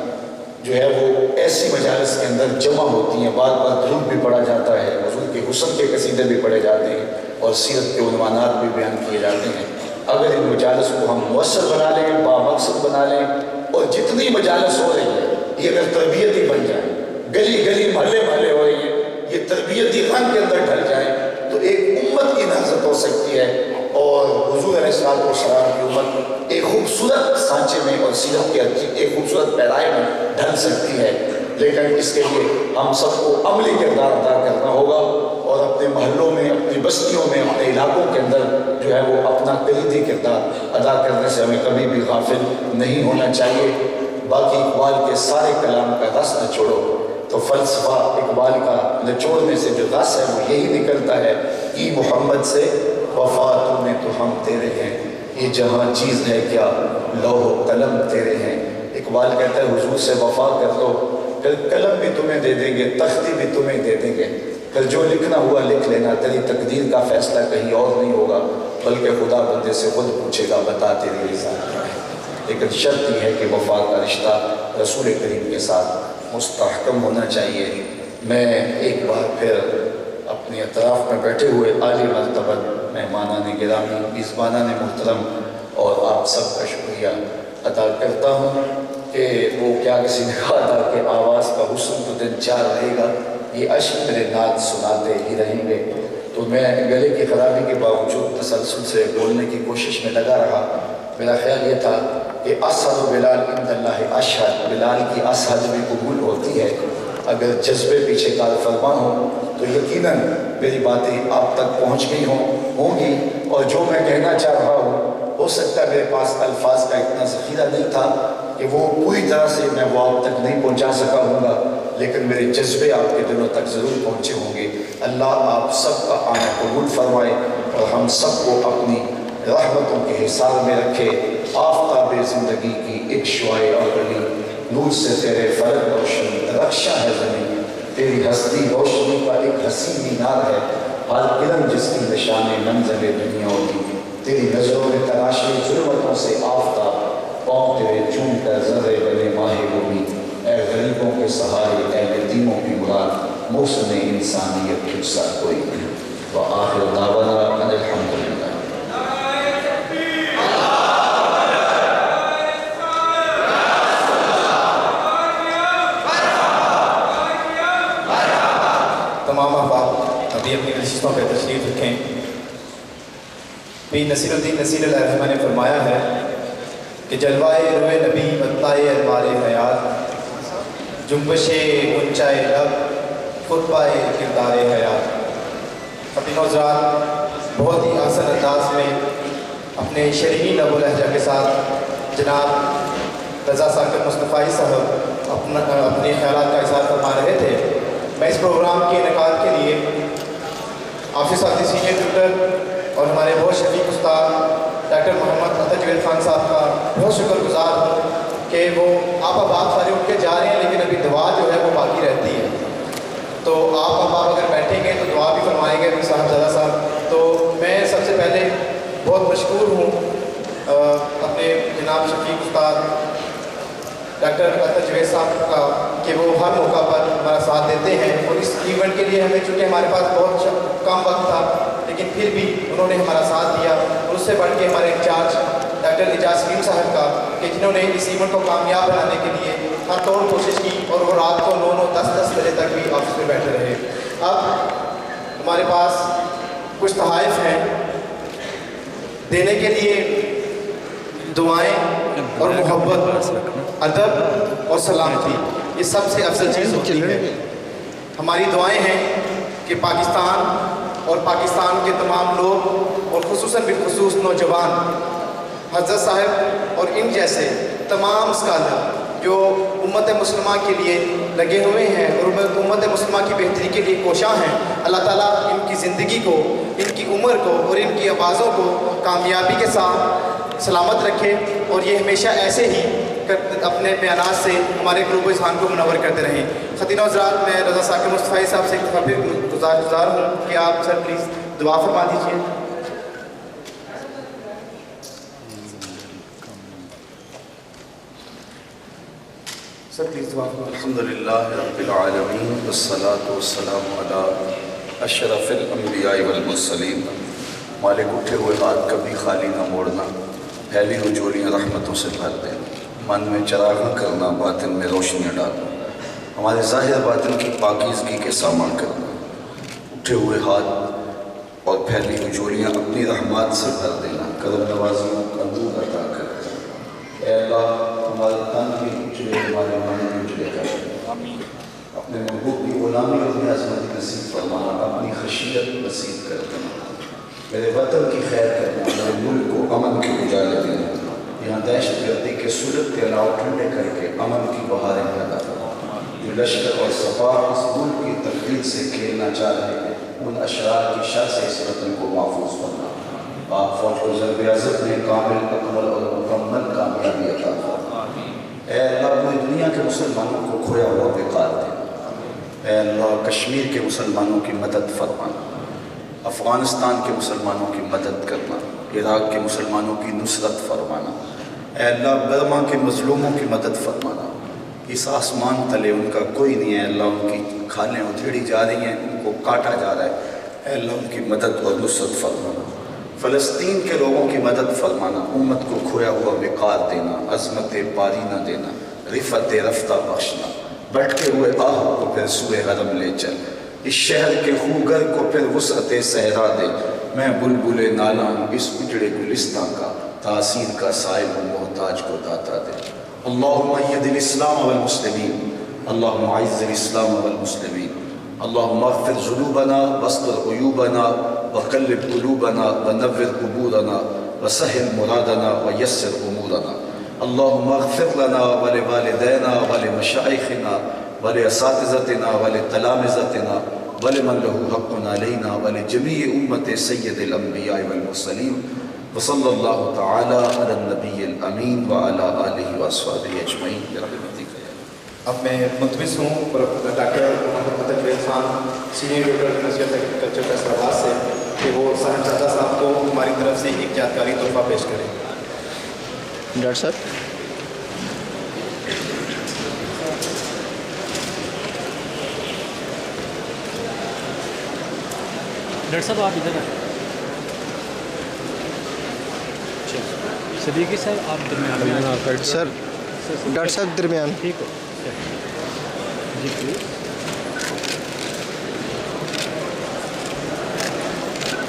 جو ہے وہ ایسی مجالس کے اندر جمع ہوتی ہیں. بار بار درود بھی پڑھا جاتا ہے، حضور کے حسن کے قصیدے بھی پڑھے جاتے ہیں اور سیرت کے عنوانات بھی بیان کیے جاتے ہیں. اگر ان مجالس کو ہم مؤثر بنا لیں، بامقصد بنا لیں، اور جتنی مجالس ہو رہی ہے یہ اگر تربیتی بن جائیں، گلی گلی محلے محلے ہو رہی ہے، یہ تربیتی رنگ کے اندر ڈھل جائیں تو ایک امت کی نہضت ہو سکتی ہے اور حضور علیہ السلام کی امت ایک خوبصورت سانچے میں اور سیرت کے ایک خوبصورت پیرائے میں ڈھل سکتی ہے. لیکن اس کے لیے ہم سب کو عملی کردار ادا کرنا ہوگا اور اپنے محلوں میں، اپنی بستیوں میں، اپنے علاقوں کے اندر جو ہے وہ اپنا کلیدی کردار ادا کرنے سے ہمیں کبھی بھی غافل نہیں ہونا چاہیے. باقی اقبال کے سارے کلام کا رس نچوڑو، تو فلسفہ اقبال کا نچوڑنے سے جو رس ہے وہ یہی نکلتا ہے کہ محمد سے وفا تمہیں تو ہم تیرے ہیں، یہ جہاں چیز ہے کیا لوح و قلم تیرے ہیں. اقبال کہتا ہے حضور سے وفا کر دو، پھر قلم بھی تمہیں دے دیں گے، تختی بھی تمہیں دے دیں گے، پھر جو لکھنا ہوا لکھ لینا، تیری تقدیر کا فیصلہ کہیں اور نہیں ہوگا بلکہ خدا بندے سے خود پوچھے گا بتا تیری رضا کیا ہے. لیکن شرط یہ ہے کہ وفا کا رشتہ رسول کریم کے ساتھ مستحکم ہونا چاہیے. میں ایک بار پھر اپنے اطراف میں بیٹھے ہوئے عالی مرتبہ مہمانان گرامی، میزبانان محترم اور آپ سب کا شکریہ ادا کرتا ہوں کہ وہ کیا کسی نے کہا تھا کہ آواز کا حسن تو دن چار رہے گا، یہ عشق میرے نعت سناتے ہی رہیں گے. تو میں گلے کی خرابی کے باوجود تسلسل سے بولنے کی کوشش میں لگا رہا. میرا خیال یہ تھا کہ اسد بلال عند اللہ اشہد، بلال کی اسحد بھی قبول ہوتی ہے اگر جذبے پیچھے کار فرما ہوں. تو یقیناً میری باتیں آپ تک پہنچ گئی ہوں گی اور جو میں کہنا چاہ رہا ہوں ہو سکتا ہے میرے پاس الفاظ کا اتنا ذخیرہ نہیں تھا کہ وہ پوری طرح سے میں وہ آپ تک نہیں پہنچا سکا ہوں گا، لیکن میرے جذبے آپ کے دلوں تک ضرور پہنچے ہوں گے. اللہ آپ سب کا آنا قبول فرمائے اور ہم سب کو اپنی رحمتوں کے حصار میں رکھے. آفتاب زندگی کی ایک شعاع اولی، نور سے تیرے فرق روشنی، رکشا ہے زمین تیری ہستی، روشنی کا ایک حسین مینار ہے، ہر کرن جس کی نشان منظر دنیا ہوتی. تیری نظروں میں تراشی ظلمتوں سے آفتاب، پاؤں تیرے چون کر ذرے بنے ماہ گوبی. اے غریبوں کے سہارے، اے یتیموں کی مراد، محسن انسانیت تجھ سا کوئی نہیں. وآخر دعوانا ان الحمدللہ. تمام احباب ابھی اپنی نشستوں پہ تشریف رکھیں. پیر نصیر الدین نصیر علیہ الرحمہ نے فرمایا ہے کہ جلوائے روئے نبی بتائے انوار حیات، جنبش اونچائے لب خطبہ کردار حیات. خطیب حضرات بہت ہی آسان انداز میں اپنے شرعی لب و لہجہ کے ساتھ جناب رضا ثاقب مصطفی صاحب اپنے خیالات کا اظہار فرما رہے تھے. میں اس پروگرام کے انعقاد کے لیے آفس ساتھی سینئر ٹیوٹر اور ہمارے بہت شفیق استاد ڈاکٹر محمد عطا جویل خان صاحب کا بہت شکر گزار ہوں کہ وہ آپ اب سارے اٹھ کے جا رہے ہیں لیکن ابھی دعا جو ہے وہ باقی رہتی ہے. تو آپ اگر بیٹھیں گے تو دعا بھی فرمائیں گے صاحبزادہ صاحب. تو میں سب سے پہلے بہت مشکور ہوں اپنے جناب شفیق استاد ڈاکٹر عطا جویل صاحب کا کہ وہ ہر موقع پر ہمارا ساتھ دیتے ہیں. اور اس ایونٹ کے لیے ہمیں چونکہ ہمارے پاس بہت کم وقت تھا لیکن پھر بھی انہوں نے ہمارا ساتھ دیا. اور اس سے بڑھ کے ہمارے انچارج ڈاکٹر اعجاز سلیم صاحب کا کہ جنہوں نے اس ایونٹ کو کامیاب بنانے کے لیے ہر طور کوشش کی اور وہ رات کو 9-10 بجے تک بھی آفس میں بیٹھے رہے. اب ہمارے پاس کچھ تحائف ہیں دینے کے لیے. دعائیں اور محبت، ادب اور سلامتی یہ سب سے افضل چیز ہوتی ہے. ہماری دعائیں ہیں کہ پاکستان اور پاکستان کے تمام لوگ اور خصوصاً بالخصوص نوجوان حضرت صاحب اور ان جیسے تمام اسکالر جو امت مسلمہ کے لیے لگے ہوئے ہیں اور امت مسلمہ کی بہتری کے لیے کوشاں ہیں، اللہ تعالیٰ ان کی زندگی کو، ان کی عمر کو اور ان کی آوازوں کو کامیابی کے ساتھ سلامت رکھے، اور یہ ہمیشہ ایسے ہی اپنے بیانات سے ہمارے قلوب و اذہان کو منور کرتے رہیں۔ خطیب حضرات، میں رضا ثاقب مصطفی صاحب سے ایک دفعہ پھر گزار ہوں کہ آپ سر پلیز دعا فرما دیجیے۔ سر پلیز دعا فرما دیجیے۔ الحمدللہ رب العالمین والصلاة والسلام علی اشرف الانبیاء والمرسلین۔ مالک اٹھے ہوئے ہاتھ کبھی خالی نہ موڑنا، پھیلی ہوئی جولیاں رحمتوں سے بھر دینا، من میں چراغاں کرنا، باطن میں روشنیاں ڈالنا، ہمارے ظاہر باطن کی پاکیزگی کے سامان کرنا، اٹھے ہوئے ہاتھ اور پھیلی ہوئی جولیاں اپنی رحمات سے بھر دینا، کرم نوازیوں کا نور عطا کر دینا۔ اے اللہ، ہمارے تن بھی اجڑے، ہمارے من بھی اجڑے کر دینا، اپنے محبوب کی غلامی اور اپنی عظمت نصیب فرمانا، اپنی خشیت نصیب کر دینا، میرے وطن کی خیر کرنا، میرے ملک کو امن کے اجالے دینا، یہاں دہشت گردی کے سلط کے علاوہ ٹھنڈے کر کے امن کی بہاریں پیدا کرنا، جو لشکر اور صفار اس ملک کی تقدیر سے کھیلنا چاہ رہے ہیں، ان اشرار کی شر سے اس وطن کو محفوظ کرنا، آپ فوج کو ضرب عزت میں کامل اکمل اور مکمل کامیابی عطا فرما۔ اے اللہ، پوری دنیا کے مسلمانوں کو کھویا ہوا وقار دینا، اے اللہ کشمیر کے مسلمانوں کی مدد فرمانا، افغانستان کے مسلمانوں کی مدد کرنا، عراق کے مسلمانوں کی نصرت فرمانا، اے اللہ برما کے مظلوموں کی مدد فرمانا، اس آسمان تلے ان کا کوئی نہیں ہے، اللہ ان کی کھالیں ادھیڑی جا رہی ہیں، ان کو کاٹا جا رہا ہے، اے اللہ ان کی مدد اور نصرت فرمانا، فلسطین کے لوگوں کی مدد فرمانا، امت کو کھویا ہوا وقار دینا، عظمت باری نہ دینا، رفت رفتہ بخشنا، بھٹکے ہوئے آہ کو پھر سوئے حرم لے چل، اس شہر کے خوگر کو پھر وسعت صحرا دے، میں بلبل نالاں اس اجڑے گلستان کا، تاثیر کا سائل ہوں محتاج کو داتا دے۔ اللہم اید الاسلام والمسلمین، اللہم اعز الاسلام والمسلمین، اللہم اغفر ذنوبنا واستر عیوبنا وقلب قلوبنا ونور قبورنا وسہل مرادنا ویسر امورنا، اللہم اغفر لنا ولوالدینا ولمشائخنا ولاساتذتنا ولتلامذتنا ولمن له حق علینا ولجمیع امت سید الانبیاء والمرسلین، وصلی اللہ تعالی علی النبی الامین وعلی آلہ واصحابہ اجمعین برحمتک یا اللہ۔ اب میں ملتمس ہوں doctor Muhammad Tajweed Khan, senior doctor university of agriculture Faisalabad سے، کہ وہ صاحبزادہ صاحب کو ہماری طرف سے ایک یادگاری تحفہ پیش کریں۔ ڈاکٹر صاحب ڈاکٹر صاحب آپ ادھر ہیں، صدیقی صاحب آپ درمیان میں آئیں۔ سر ڈاکٹر صاحب درمیان، ٹھیک ہو جی پلیز۔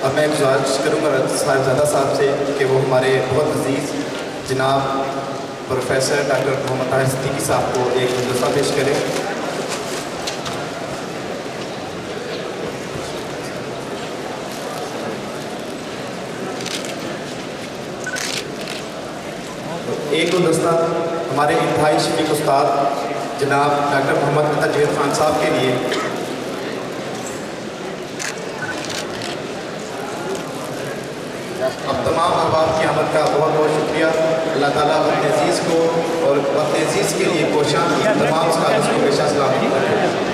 اب میں گزارش کروں گا صاحبزادہ صاحب سے کہ وہ ہمارے بہت عزیز جناب پروفیسر ڈاکٹر محمد طاہر صدیقی صاحب کو ایک گلدستہ پیش کریں۔ ایک گلدستہ ہمارے انتہائی شفیق استاد جناب ڈاکٹر محمد تجوید خان صاحب کے لیے۔ اب تمام احباب کی آمد کا بہت بہت شکریہ۔ اللہ تعالیٰ اپنے عزیز کو اور اپنے عزیز کے لیے کوشاں تمام اسٹافز کو پیشہ سلام کرتے ہیں۔